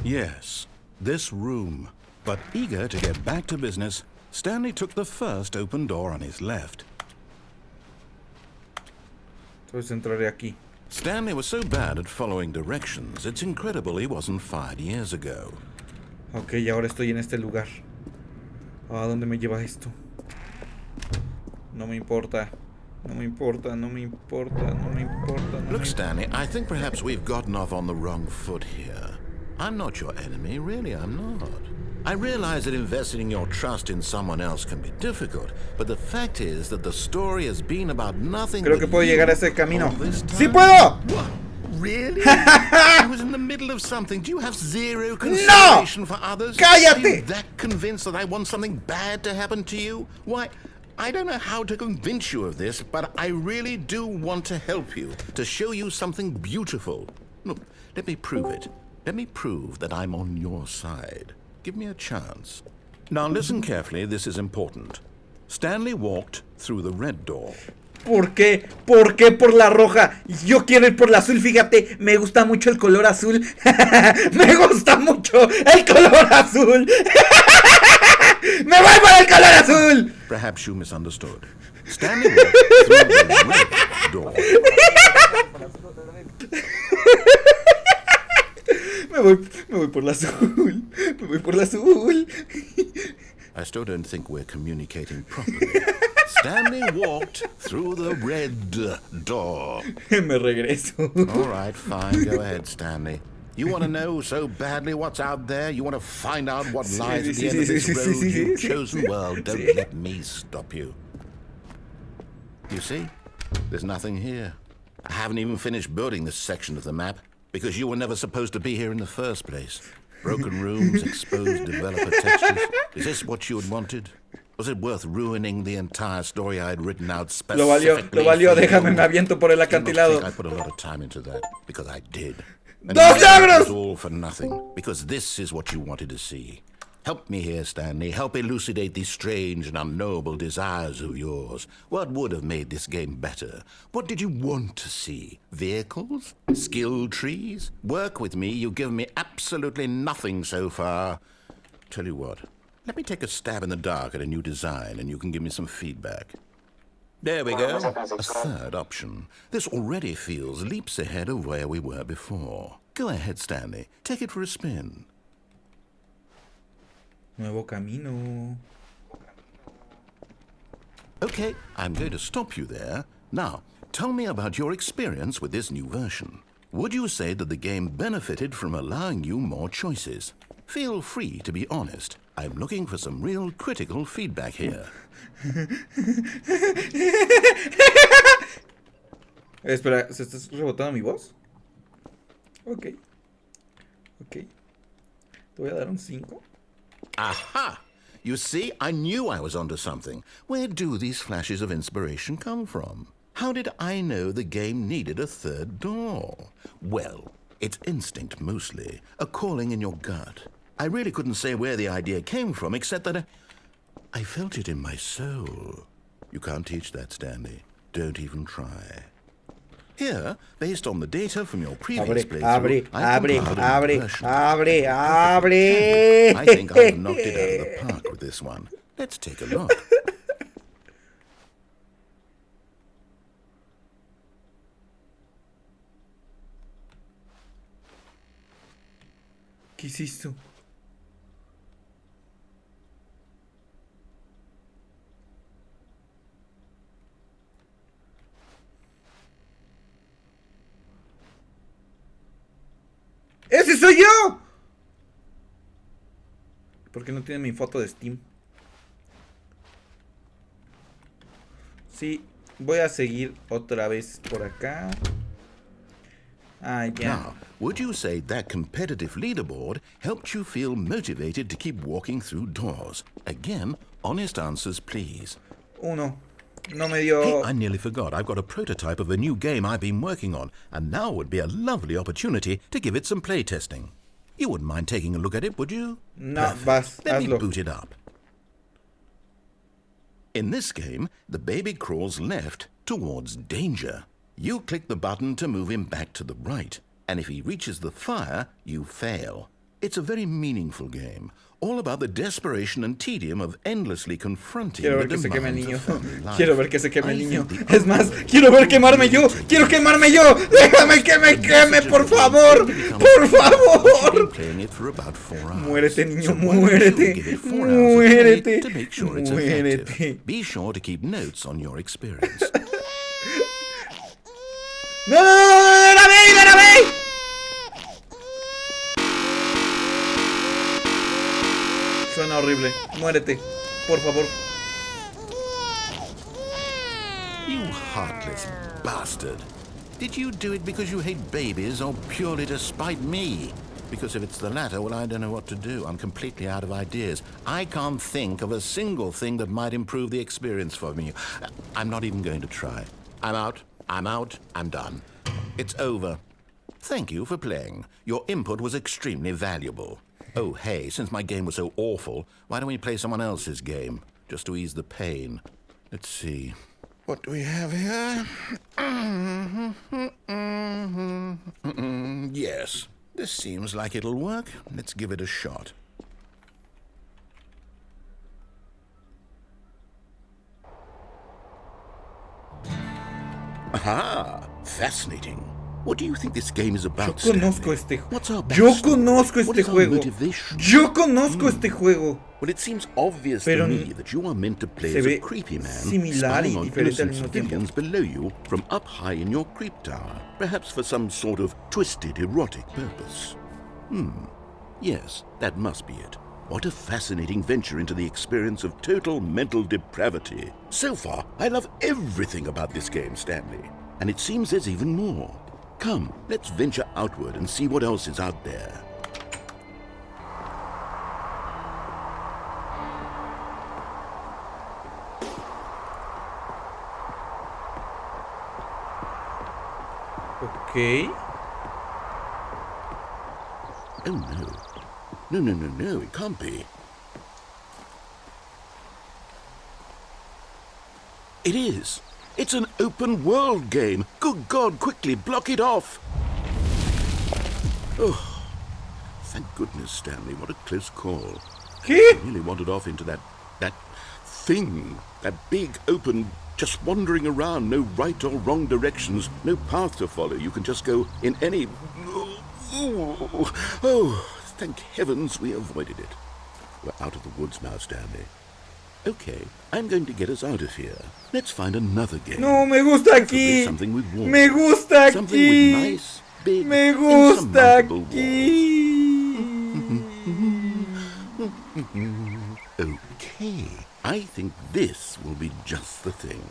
Speaker 2: yes, this room. But eager to get back to business, Stanley took the first open door on his left.
Speaker 1: Entonces entraré aquí.
Speaker 2: Stanley was so bad at following directions, it's incredible he wasn't fired years ago.
Speaker 1: Ok, y ahora estoy en este lugar. ¿A dónde me lleva esto? No me importa. No me importa, no me importa, no me importa. No
Speaker 2: Look,
Speaker 1: me...
Speaker 2: Stanley, I think perhaps we've gotten off on the wrong foot here. I'm not your enemy, really, I'm not. I realize that investing your trust in someone else can be difficult, but the fact is that the story has been about nothing.
Speaker 1: Creo que puedo llegar a ese camino. ¡Sí
Speaker 2: ¡Sí
Speaker 1: puedo!
Speaker 2: What? Really? I was in the middle of something. Do you have zero consideration for others?
Speaker 1: ¡Cállate!
Speaker 2: Are you that convinced that I want something bad to happen to you? Why, I don't know how to convince you of this, but I really do want to help you, to show you something beautiful. Look, let me prove it. Let me prove that I'm on your side. Give me a chance. Now listen carefully, this is important. Stanley walked through the red door.
Speaker 1: ¿Por qué? ¿Por qué por la roja? Yo quiero ir por la azul, fíjate. Me gusta mucho el color azul. Me gusta mucho el color azul. ¡Me voy por el color azul!
Speaker 2: Perhaps you misunderstood. Stanley walked through the red door.
Speaker 1: Me voy por la azul. Me voy por la azul.
Speaker 2: I still don't think we're communicating properly. Stanley walked through the red door.
Speaker 1: Me regreso.
Speaker 2: All right, fine. Go ahead, Stanley. You want to know so badly what's out there? You want to find out what lies at the end of this road you've chosen? Well, don't let me stop you. You see? There's nothing here. I haven't even finished building this section of the map because you were never supposed to be here in the first place. Broken rooms, exposed developer textures. Is this what you had wanted? Was it worth ruining the entire story I had written out specifically?
Speaker 1: Lo valió, déjame, me aviento por el acantilado.
Speaker 2: I put a lot of time into that because I did. And
Speaker 1: ¡Dos logros!
Speaker 2: it was all for nothing because this is what you wanted to see. Help me here, Stanley. Help elucidate these strange and unknowable desires of yours. What would have made this game better? What did you want to see? Vehicles? Skill trees? Work with me. You've given me absolutely nothing so far. Tell you what. Let me take a stab in the dark at a new design and you can give me some feedback. There we go. A third option. This already feels leaps ahead of where we were before. Go ahead, Stanley. Take it for a spin.
Speaker 1: Nuevo camino.
Speaker 2: Okay, I'm going to stop you there. Now, tell me about your experience with this new version. Would you say that the game benefited from allowing you more choices? Feel free to be honest. I'm looking for some real critical feedback here.
Speaker 1: Espera, ¿se está rebotando mi voz? Ok. Ok. Te voy a dar un 5.
Speaker 2: Aha! You see, I knew I was onto something. Where do these flashes of inspiration come from? How did I know the game needed a third door? Well, it's instinct mostly, a calling in your gut. I really couldn't say where the idea came from, except that I felt it in my soul. You can't teach that, Stanley. Don't even try. Here, based on the data from your previous playthrough,
Speaker 1: Abre.
Speaker 2: I think I've knocked it out of the park with this one. Let's take a look.
Speaker 1: ¿Qué hiciste? ¡Ese soy yo! ¿Por qué no tiene mi foto de Steam? Sí, voy a seguir otra vez por acá. Ah, ya.
Speaker 2: Now, would you say that competitive leaderboard helped you feel motivated to keep walking through doors? Again, honest answers, please.
Speaker 1: Uno. No me dio...
Speaker 2: Hey, I nearly forgot. I've got a prototype of a new game I've been working on, and now would be a lovely opportunity to give it some playtesting. You wouldn't mind taking a look at it, would you?
Speaker 1: No, vas,
Speaker 2: Let me
Speaker 1: hazlo.
Speaker 2: boot it up. In this game, the baby crawls left towards danger. You click the button to move him back to the right, and if he reaches the fire, you fail. It's a very meaningful game, all about the desperation and tedium of endlessly confronting
Speaker 1: Quiero
Speaker 2: the
Speaker 1: ver que se queme el
Speaker 2: demands
Speaker 1: niño.
Speaker 2: of family life.
Speaker 1: Quiero ver que se queme el
Speaker 2: I
Speaker 1: niño.
Speaker 2: think the
Speaker 1: Es más, quiero ver quemarme yo. Quiero quemarme yo. Déjame que me queme, por favor. Por favor. Muérete, niño, muérete. Muérete. Muérete.
Speaker 2: Be sure to keep notes on your experience.
Speaker 1: ¡No, la ve! Suena horrible. Muérete, por favor.
Speaker 2: You heartless bastard. Did you do it because you hate babies or purely to spite me? Because if it's the latter, well, I don't know what to do. I'm completely out of ideas. I can't think of a single thing that might improve the experience for me. I'm not even going to try. I'm out. I'm done. It's over. Thank you for playing. Your input was extremely valuable. Oh, hey, since my game was so awful, why don't we play someone else's game? Just to ease the pain. Let's see. What do we have here? Yes, this seems like it'll work. Let's give it a shot. Aha! Fascinating. What do you think this game is about,
Speaker 1: Yo conozco
Speaker 2: Stanley?
Speaker 1: este juego.
Speaker 2: What's our
Speaker 1: Yo
Speaker 2: backstory?
Speaker 1: conozco
Speaker 2: What
Speaker 1: este
Speaker 2: is our
Speaker 1: juego.
Speaker 2: motivation?
Speaker 1: Yo conozco este juego.
Speaker 2: Well, it seems obvious
Speaker 1: Pero
Speaker 2: to me that you are meant to play
Speaker 1: se
Speaker 2: as a
Speaker 1: ve
Speaker 2: creepy man
Speaker 1: similar
Speaker 2: spying
Speaker 1: y
Speaker 2: on
Speaker 1: diferente al
Speaker 2: innocent
Speaker 1: mismo tiempo.
Speaker 2: civilians below you from up high in your creep tower, perhaps for some sort of twisted erotic purpose. Yes, that must be it. What a fascinating venture into the experience of total mental depravity. So far, I love everything about this game, Stanley. And it seems there's even more. Come, let's venture outward and see what else is out there.
Speaker 1: Ok.
Speaker 2: Oh no. No, it can't be. It is. It's an open world game. Good God, quickly block it off. Oh, thank goodness, Stanley. What a close call.
Speaker 1: ¿Qué?
Speaker 2: I nearly wandered off into that thing. That big, open, just wandering around. No right or wrong directions. No path to follow. You can just go in any... Oh, thank heavens we avoided it. We're out of the woods now, Stanley. Okay, I'm going to get us out of here. Let's find another game.
Speaker 1: No, me gusta aquí.
Speaker 2: Something with walls.
Speaker 1: Me gusta
Speaker 2: Something with
Speaker 1: aquí.
Speaker 2: nice, big,
Speaker 1: Me gusta
Speaker 2: insurmountable
Speaker 1: aquí.
Speaker 2: Okay, I think this will be just the thing.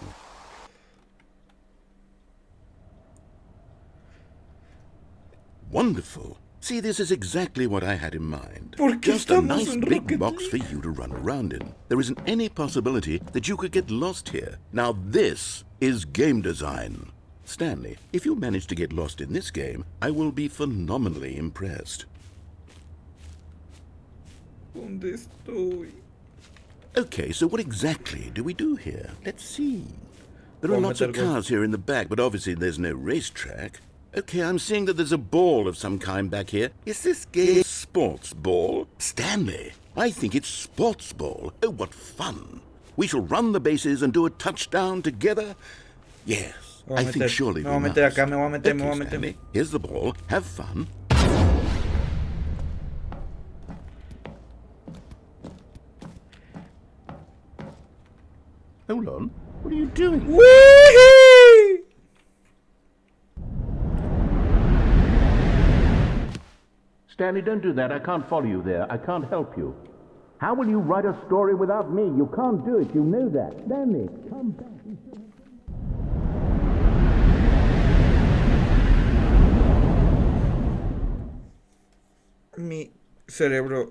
Speaker 2: Wonderful. See, this is exactly what I had in mind.
Speaker 1: ¿Por qué
Speaker 2: Just a
Speaker 1: estamos
Speaker 2: nice
Speaker 1: en
Speaker 2: big
Speaker 1: Rocket
Speaker 2: box for
Speaker 1: League?
Speaker 2: you to run around in. There isn't any possibility that you could get lost here. Now this is game design. Stanley, if you manage to get lost in this game, I will be phenomenally impressed.
Speaker 1: ¿Dónde estoy?
Speaker 2: Okay, so what exactly do we do here? Let's see. There are lots of cars here in the back, but obviously there's no racetrack. Okay, I'm seeing that there's a ball of some kind back here. Is this game sports ball? Stanley, I think it's sports ball. Oh, what fun. We shall run the bases and do a touchdown together. Yes, I think surely we must.
Speaker 1: Me voy a meter acá, me voy a meter, me voy a
Speaker 2: Okay,
Speaker 1: meter.
Speaker 2: Stanley, here's the ball. Have fun. Hold on. What are you doing?
Speaker 1: ¡Wee!
Speaker 2: Stanley, don't do that. I can't follow you there. I can't help you. How will you write a story without me? You can't do it. You know that. Stanley, come back.
Speaker 1: Mi cerebro...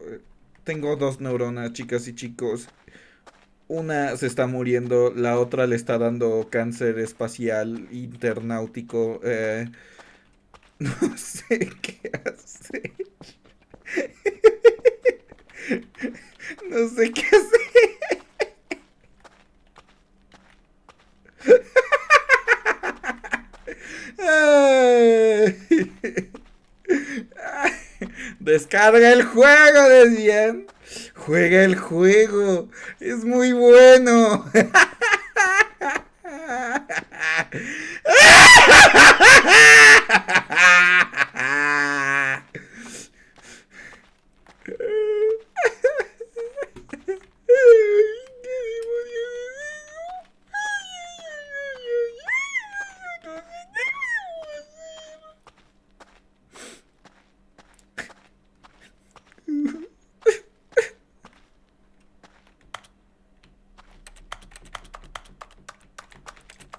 Speaker 1: Tengo dos neuronas, chicas y chicos. Una se está muriendo, la otra le está dando cáncer espacial internautico. No sé qué hacer. No sé qué hacer. Descarga el juego, decían. Juega el juego. Es muy bueno.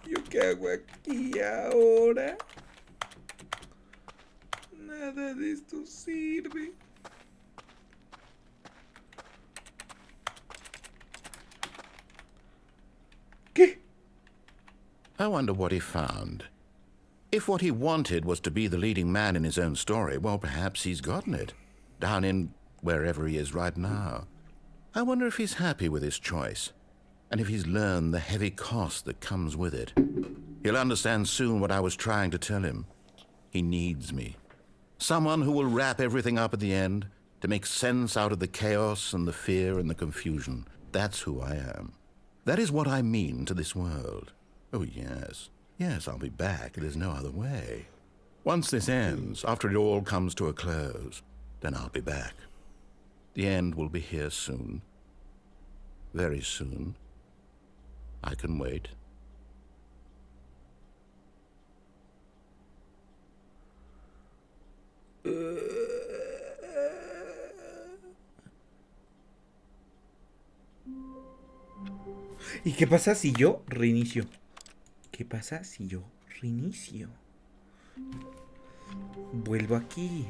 Speaker 1: ¿Yo qué hago aquí ahora? Nada de esto sirve. ¿Qué?
Speaker 2: I wonder what he found. If what he wanted was to be the leading man in his own story, well, perhaps he's gotten it. Down in wherever he is right now. I wonder if he's happy with his choice. And if he's learned the heavy cost that comes with it. He'll understand soon what I was trying to tell him. He needs me. Someone who will wrap everything up at the end, to make sense out of the chaos and the fear and the confusion. That's who I am. That is what I mean to this world. Oh, yes. Yes, I'll be back. There's no other way. Once this ends, after it all comes to a close, then I'll be back. The end will be here soon. Very soon. I can wait.
Speaker 1: ¿Y qué pasa si yo reinicio? ¿Qué pasa si yo reinicio? Vuelvo aquí.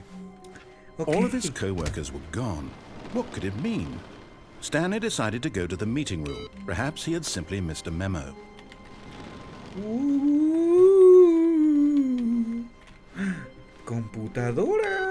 Speaker 1: Okay.
Speaker 2: All of his co-workers were gone. What could it mean? Stanley decided to go to the meeting room. Perhaps he had simply missed a memo.
Speaker 1: Computadora.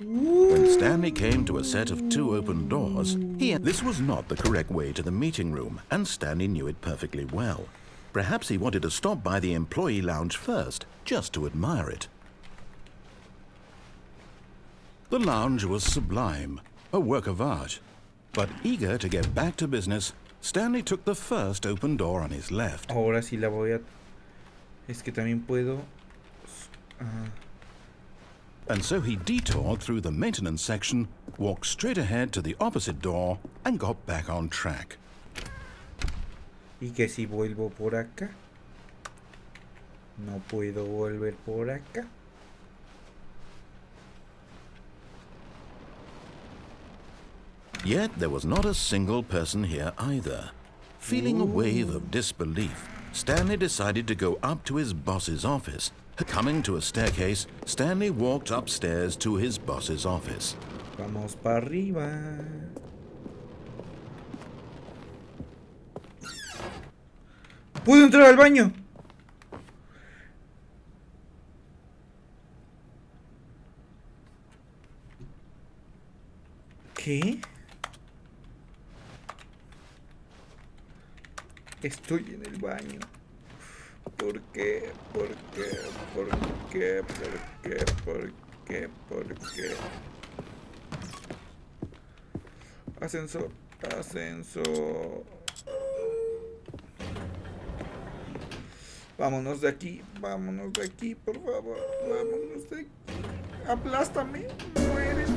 Speaker 2: When Stanley came to a set of 2 open doors, this was not the correct way to the meeting room, and Stanley knew it perfectly well. Perhaps he wanted to stop by the employee lounge first, just to admire it. The lounge was sublime, a work of art. But eager to get back to business, Stanley took the first open door on his left.
Speaker 1: Ahora sí la voy a... Es que también puedo...
Speaker 2: And so he detoured through the maintenance section, walked straight ahead to the opposite door, and got back on track.
Speaker 1: ¿Y que si vuelvo por acá? No puedo volver por acá.
Speaker 2: Yet there was not a single person here either. Feeling a wave of disbelief, Stanley decided to go up to his boss's office. Coming to a staircase, Stanley walked upstairs to his boss's office.
Speaker 1: Vamos para arriba. ¡Puedo entrar al baño! ¿Qué? Estoy en el baño. ¿Por qué? ¿Por qué? ¿Por qué? ¿Por qué? ¿Por qué? ¿Por qué? Ascensor. Ascensor. Vámonos de aquí. Vámonos de aquí, por favor. Vámonos de aquí. Aplástame. Muérete.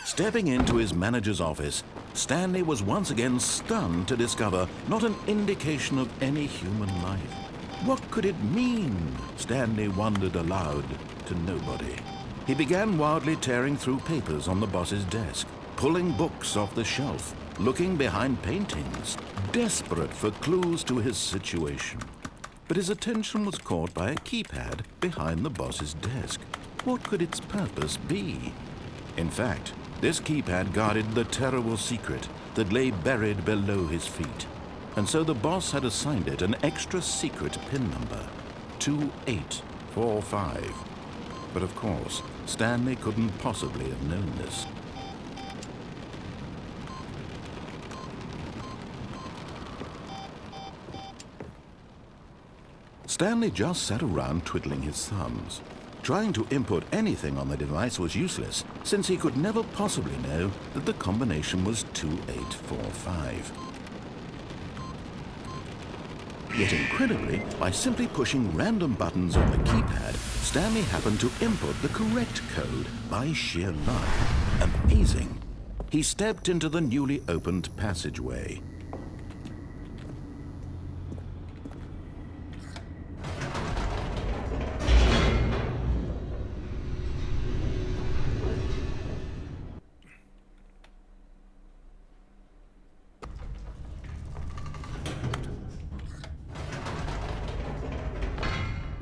Speaker 2: Stepping into his manager's office, Stanley was once again stunned to discover not an indication of any human life. What could it mean? Stanley wondered aloud to nobody. He began wildly tearing through papers on the boss's desk, pulling books off the shelf, looking behind paintings, desperate for clues to his situation. But his attention was caught by a keypad behind the boss's desk. What could its purpose be? In fact, this keypad guarded the terrible secret that lay buried below his feet. And so the boss had assigned it an extra secret PIN number, 2845. But of course, Stanley couldn't possibly have known this. Stanley just sat around twiddling his thumbs. Trying to input anything on the device was useless, since he could never possibly know that the combination was 2845. Yet incredibly, by simply pushing random buttons on the keypad, Stanley happened to input the correct code by sheer luck. Amazing. He stepped into the newly opened passageway.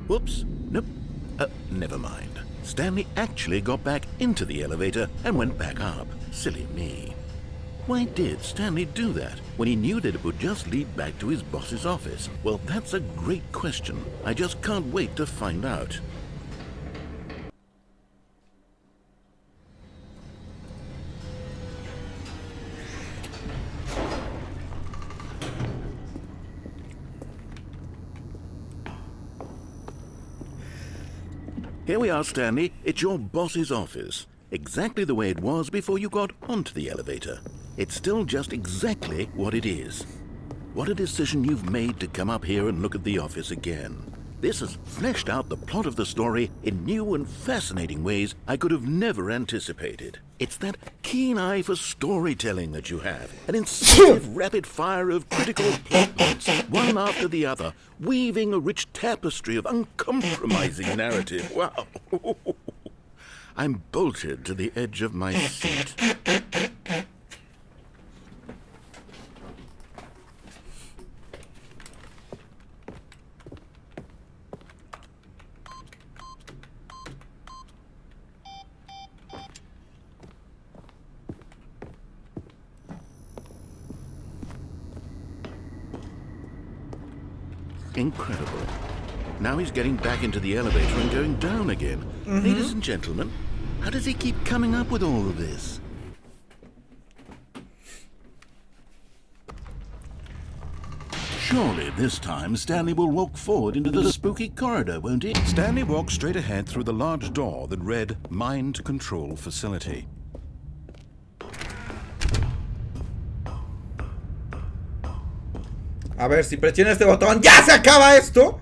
Speaker 2: Whoops, nope, never mind. Stanley actually got back into the elevator and went back up. Silly me. Why did Stanley do that when he knew that it would just lead back to his boss's office? Well, that's a great question. I just can't wait to find out. Here we are, Stanley. It's your boss's office. Exactly the way it was before you got onto the elevator. It's still just exactly what it is. What a decision you've made to come up here and look at the office again. This has fleshed out the plot of the story in new and fascinating ways I could have never anticipated. It's that keen eye for storytelling that you have, an incisive rapid fire of critical plot points, one after the other, weaving a rich tapestry of uncompromising narrative. Wow. I'm bolted to the edge of my seat. Incredible. Now he's getting back into the elevator and going down again. Ladies and gentlemen, how does he keep coming up with all of this? Surely this time Stanley will walk forward into the spooky corridor, won't he? Stanley walked straight ahead through the large door that read Mind Control Facility.
Speaker 1: A ver, si presiona este botón, ¡ya se acaba esto!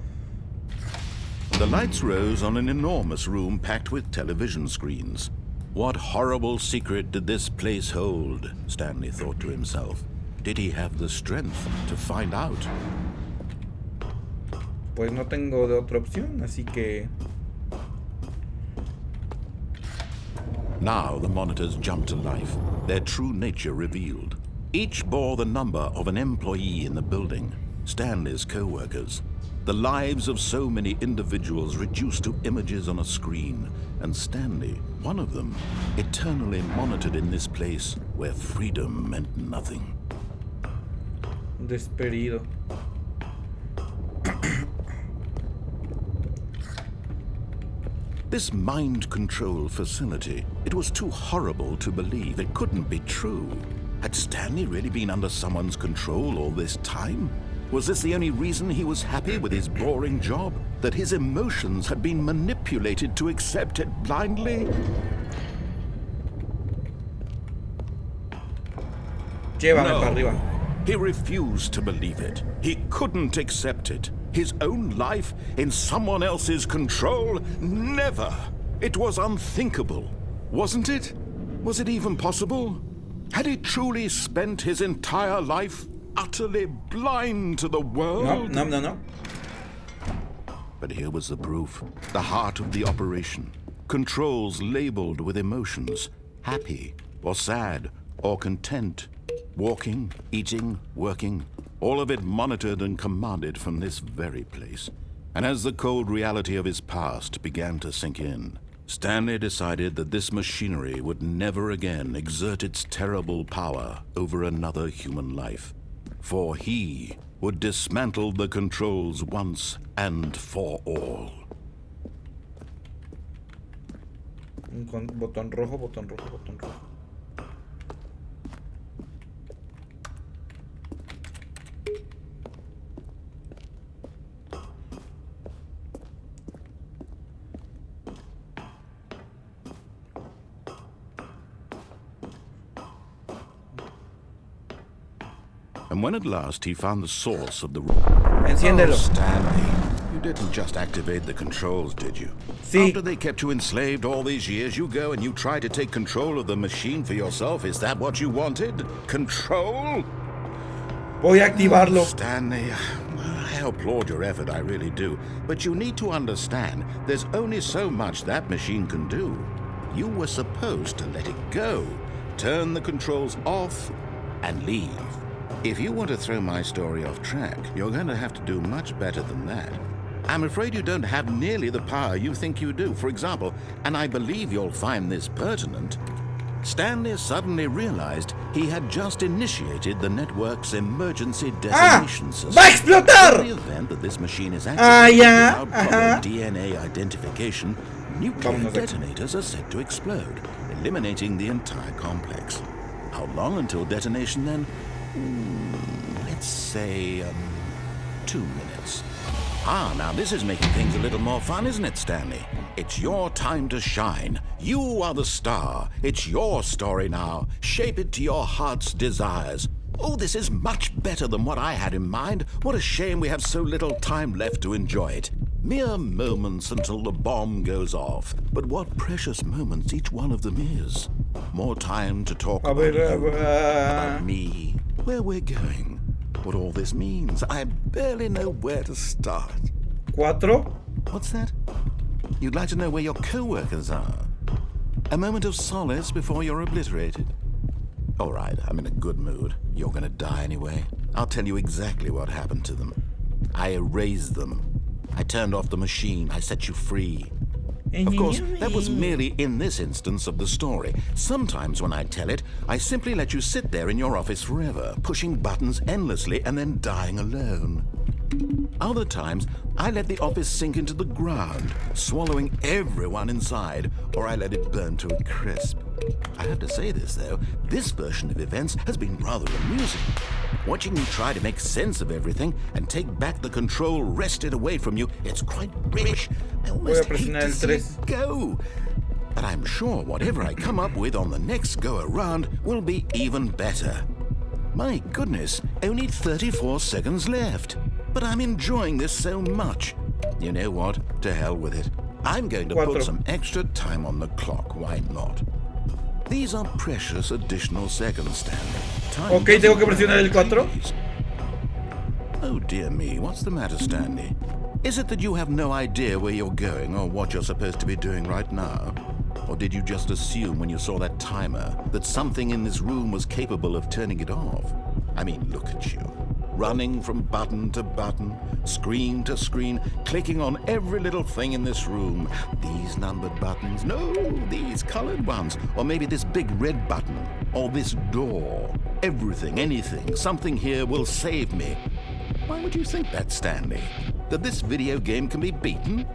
Speaker 2: The lights rose on an enormous room packed with television screens. What horrible secret did this place hold? Stanley thought to himself. Did he have the strength to find out?
Speaker 1: Pues no tengo de otra opción, así que...
Speaker 2: Now the monitors jumped to life, their true nature revealed. Each bore the number of an employee in the building, Stanley's co-workers. The lives of so many individuals reduced to images on a screen, and Stanley, one of them, eternally monitored in this place where freedom meant nothing.
Speaker 1: Despedido.
Speaker 2: This mind control facility, it was too horrible to believe. It couldn't be true. Had Stanley really been under someone's control all this time? Was this the only reason he was happy with his boring job? That his emotions had been manipulated to accept it blindly?
Speaker 1: Llévame para arriba.
Speaker 2: He refused to believe it. He couldn't accept it. His own life in someone else's control? Never! It was unthinkable. Wasn't it? Was it even possible? Had he truly spent his entire life utterly blind to the world?
Speaker 1: No.
Speaker 2: But here was the proof. The heart of the operation. Controls labeled with emotions. Happy, or sad, or content. Walking, eating, working. All of it monitored and commanded from this very place. And as the cold reality of his past began to sink in, Stanley decided that this machinery would never again exert its terrible power over another human life. For he would dismantle the controls once and for all.
Speaker 1: Botón rojo, botón rojo, botón rojo.
Speaker 2: And when at last he found the source of the...
Speaker 1: Enciéndelo.
Speaker 2: Oh, Stanley, you didn't just activate the controls, did you?
Speaker 1: Sí.
Speaker 2: After they kept you enslaved all these years, you go and you try to take control of the machine for yourself. Is that what you wanted? Control?
Speaker 1: Voy a activarlo.
Speaker 2: Stanley, I applaud your effort, I really do. But you need to understand, there's only so much that machine can do. You were supposed to let it go, turn the controls off, and leave. If you want to throw my story off track, you're going to have to do much better than that. I'm afraid you don't have nearly the power you think you do. For example, and I believe you'll find this pertinent, Stanley suddenly realized he had just initiated the network's emergency detonation system.
Speaker 1: ¡Va a explotar!
Speaker 2: In the event that this machine is activated without proper DNA identification, nuclear detonators are set to explode, eliminating the entire complex. How long until detonation then? Let's say 2 minutes. Now this is making things a little more fun, isn't it, Stanley? It's your time to shine. You are the star. It's your story now. Shape it to your heart's desires. Oh, this is much better than what I had in mind. What a shame we have so little time left to enjoy it. Mere moments until the bomb goes off. But what precious moments each one of them is. More time to talk about me, where we're going, what all this means. I barely know where to start.
Speaker 1: 4.
Speaker 2: What's that? You'd like to know where your co-workers are? A moment of solace before you're obliterated. All right, I'm in a good mood. You're gonna die anyway. I'll tell you exactly what happened to them. I erased them. I turned off the machine. I set you free. Of course, that was merely in this instance of the story. Sometimes when I tell it, I simply let you sit there in your office forever, pushing buttons endlessly and then dying alone. Other times, I let the office sink into the ground, swallowing everyone inside, or I let it burn to a crisp. I have to say this, though, this version of events has been rather amusing. Watching you try to make sense of everything and take back the control wrested away from you, it's quite rich. I almost hate to see it go. But I'm sure whatever I come up with on the next go-around will be even better. My goodness, only 34 seconds left. But I'm enjoying this so much. You know what? To hell with it. I'm going to put some extra time on the clock. Why not? These are precious additional seconds, Stanley.
Speaker 1: Ok, tengo que presionar el 4.
Speaker 2: Oh dear me, what's the matter, Stanley? Is it that you have no idea where you're going or what you're supposed to be doing right now? Or did you just assume when you saw that timer that something in this room was capable of turning it off? I mean, look at you. Running from button to button, screen to screen, clicking on every little thing in this room. These numbered buttons, no, these colored ones. Or maybe this big red button, or this door. Everything, anything, something here will save me. Why would you think that, Stanley? That this video game can be beaten?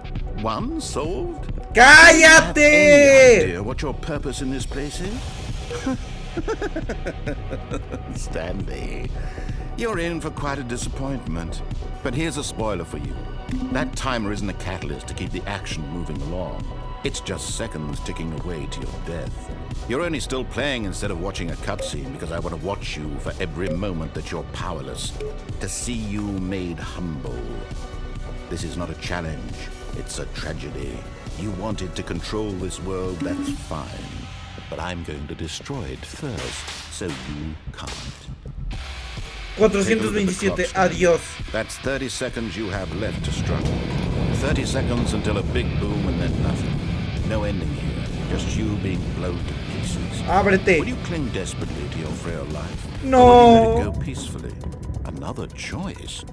Speaker 2: Won? Solved?
Speaker 1: ¡Cállate!
Speaker 2: Any idea what your purpose in this place is? Stanley, you're in for quite a disappointment. But here's a spoiler for you. That timer isn't a catalyst to keep the action moving along. It's just seconds ticking away to your death. You're only still playing instead of watching a cutscene because I want to watch you for every moment that you're powerless. To see you made humble. This is not a challenge. It's a tragedy. You wanted to control this world, that's fine. But I'm going to destroy it first, so you can't.
Speaker 1: 427, adiós.
Speaker 2: That's 30 seconds you have left to struggle. 30 seconds until a big boom and then nothing. No ending here, just you being blown to pieces.
Speaker 1: Ábrete.
Speaker 2: Will you cling desperately to your frail life?
Speaker 1: No.
Speaker 2: Or will you let it go peacefully? Another choice.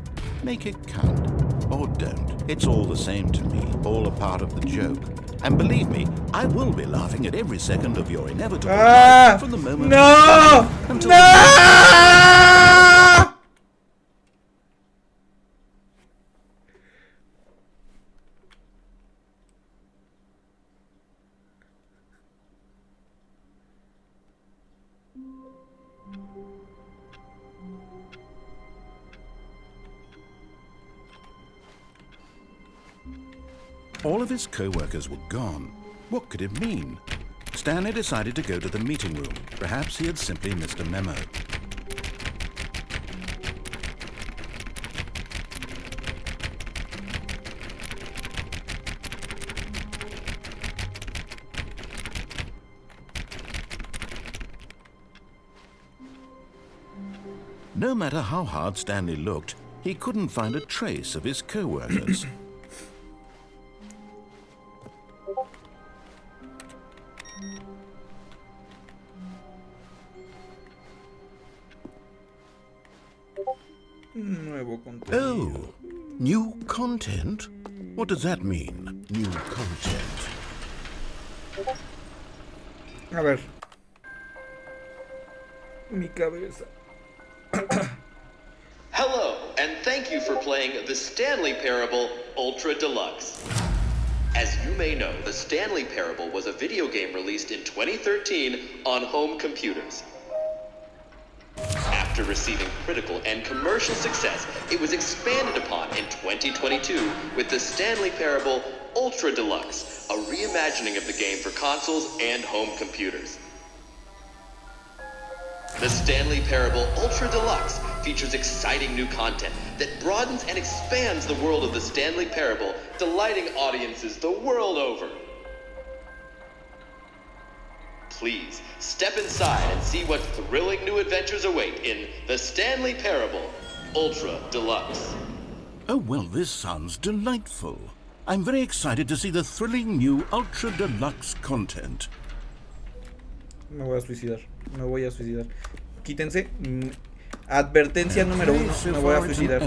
Speaker 2: Make it count. Or don't. It's all the same to me, all a part of the joke. And believe me, I will be laughing at every second of your inevitable life from the moment until All of his co-workers were gone. What could it mean? Stanley decided to go to the meeting room. Perhaps he had simply missed a memo. No matter how hard Stanley looked, he couldn't find a trace of his co-workers.
Speaker 1: Nuevo contenido.
Speaker 2: Oh, new content? What does that mean, new content?
Speaker 1: A ver. Mi cabeza.
Speaker 4: Hello, and thank you for playing the Stanley Parable Ultra Deluxe. As you may know, the Stanley Parable was a video game released in 2013 on home computers. After receiving critical and commercial success, it was expanded upon in 2022 with the Stanley Parable Ultra Deluxe, a reimagining of the game for consoles and home computers. The Stanley Parable Ultra Deluxe features exciting new content that broadens and expands the world of the Stanley Parable, delighting audiences the world over. Please, step inside and see what thrilling new adventures await in the Stanley Parable Ultra Deluxe.
Speaker 2: Oh, well, this sounds delightful. I'm very excited to see the thrilling new Ultra Deluxe content.
Speaker 1: Me voy a suicidar. Me voy a suicidar. Quítense. Advertencia número 1. Me voy a suicidar.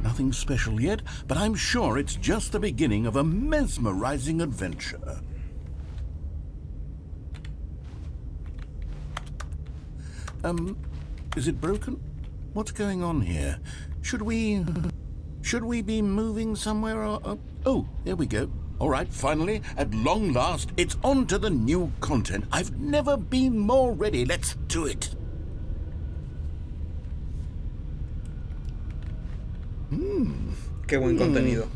Speaker 2: Nothing special yet, but I'm sure it's just the beginning of a mesmerizing adventure. Is it broken? What's going on here? Should we be moving somewhere or... Oh, there we go. All right, finally, at long last, it's on to the new content. I've never been more ready. Let's do it.
Speaker 1: Qué buen contenido.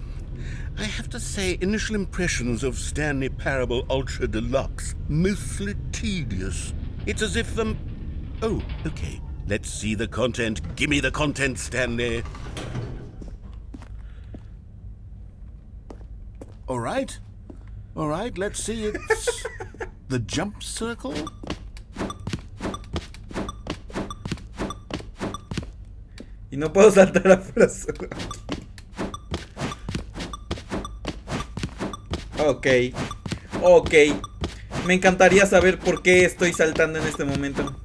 Speaker 2: I have to say, initial impressions of Stanley Parable Ultra Deluxe, mostly tedious. It's as if Oh, okay. Let's see the content. Give me the content, Stanley. All right, let's see. It's the jump circle.
Speaker 1: Y no puedo saltar afuera solo. Ok. Me encantaría saber por qué estoy saltando en este momento.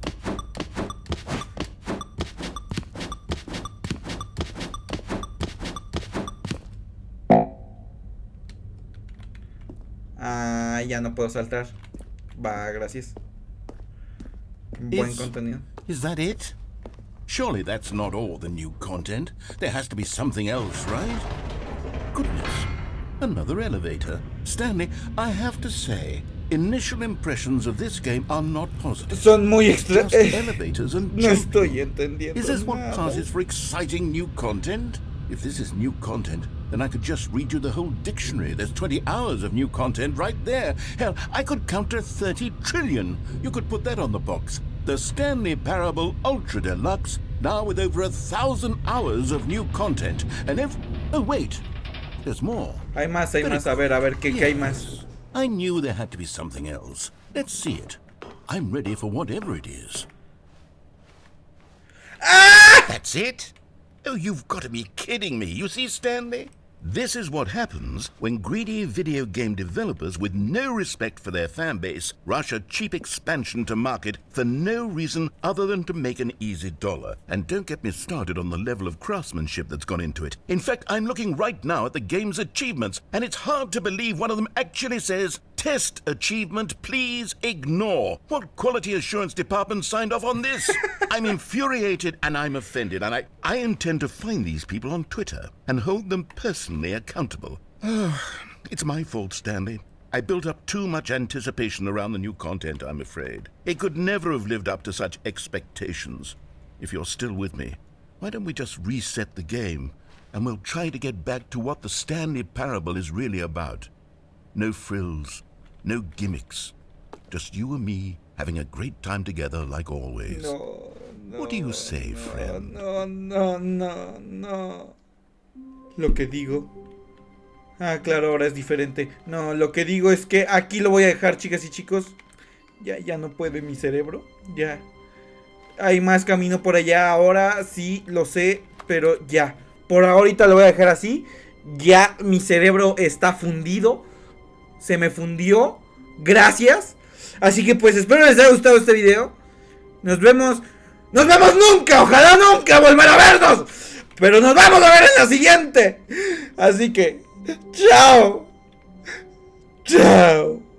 Speaker 1: Ya no puedo saltar. Va, gracias. Buen contenido.
Speaker 2: Is that it? Surely that's not all the new content. There has to be something else, right? Goodness. Another elevator. Stanley, I have to say, initial impressions of this game are not positive.
Speaker 1: Son muy
Speaker 2: Just elevators and
Speaker 1: No estoy entendiendo.
Speaker 2: Is this what
Speaker 1: nada.
Speaker 2: passes for exciting new content? If this is new content, then I could just read you the whole dictionary. There's 20 hours of new content right there. Hell, I could count to 30 trillion. You could put that on the box. The Stanley Parable Ultra Deluxe, now with over 1,000 hours of new content. And oh, wait. There's more.
Speaker 1: Hay más. A ver, ¿qué hay más?
Speaker 2: I knew there had to be something else. Let's see it. I'm ready for whatever it is.
Speaker 1: Ah!
Speaker 2: That's it? Oh, you've got to be kidding me. You see, Stanley? This is what happens when greedy video game developers with no respect for their fan base rush a cheap expansion to market for no reason other than to make an easy dollar. And don't get me started on the level of craftsmanship that's gone into it. In fact, I'm looking right now at the game's achievements, and it's hard to believe one of them actually says, "Test achievement, please ignore." What quality assurance department signed off on this? I'm infuriated and I'm offended, and I intend to find these people on Twitter and hold them personally accountable. It's my fault, Stanley. I built up too much anticipation around the new content, I'm afraid. It could never have lived up to such expectations. If you're still with me, why don't we just reset the game and we'll try to get back to what the Stanley Parable is really about. No frills, no gimmicks. Just you and me having a great time together like always.
Speaker 1: No.
Speaker 2: What do you say, friend?
Speaker 1: No. Lo que digo. Ah, claro, ahora es diferente. No, lo que digo es que aquí lo voy a dejar, chicas y chicos. Ya no puede mi cerebro. Ya. Hay más camino por allá ahora, sí, lo sé, pero ya. Por ahorita lo voy a dejar así. Ya mi cerebro está fundido. Se me fundió. Gracias. Así que pues espero les haya gustado este video. Nos vemos. ¡Nos vemos nunca! ¡Ojalá nunca volver a vernos! Pero nos vamos a ver en la siguiente. Así que, chao. Chao.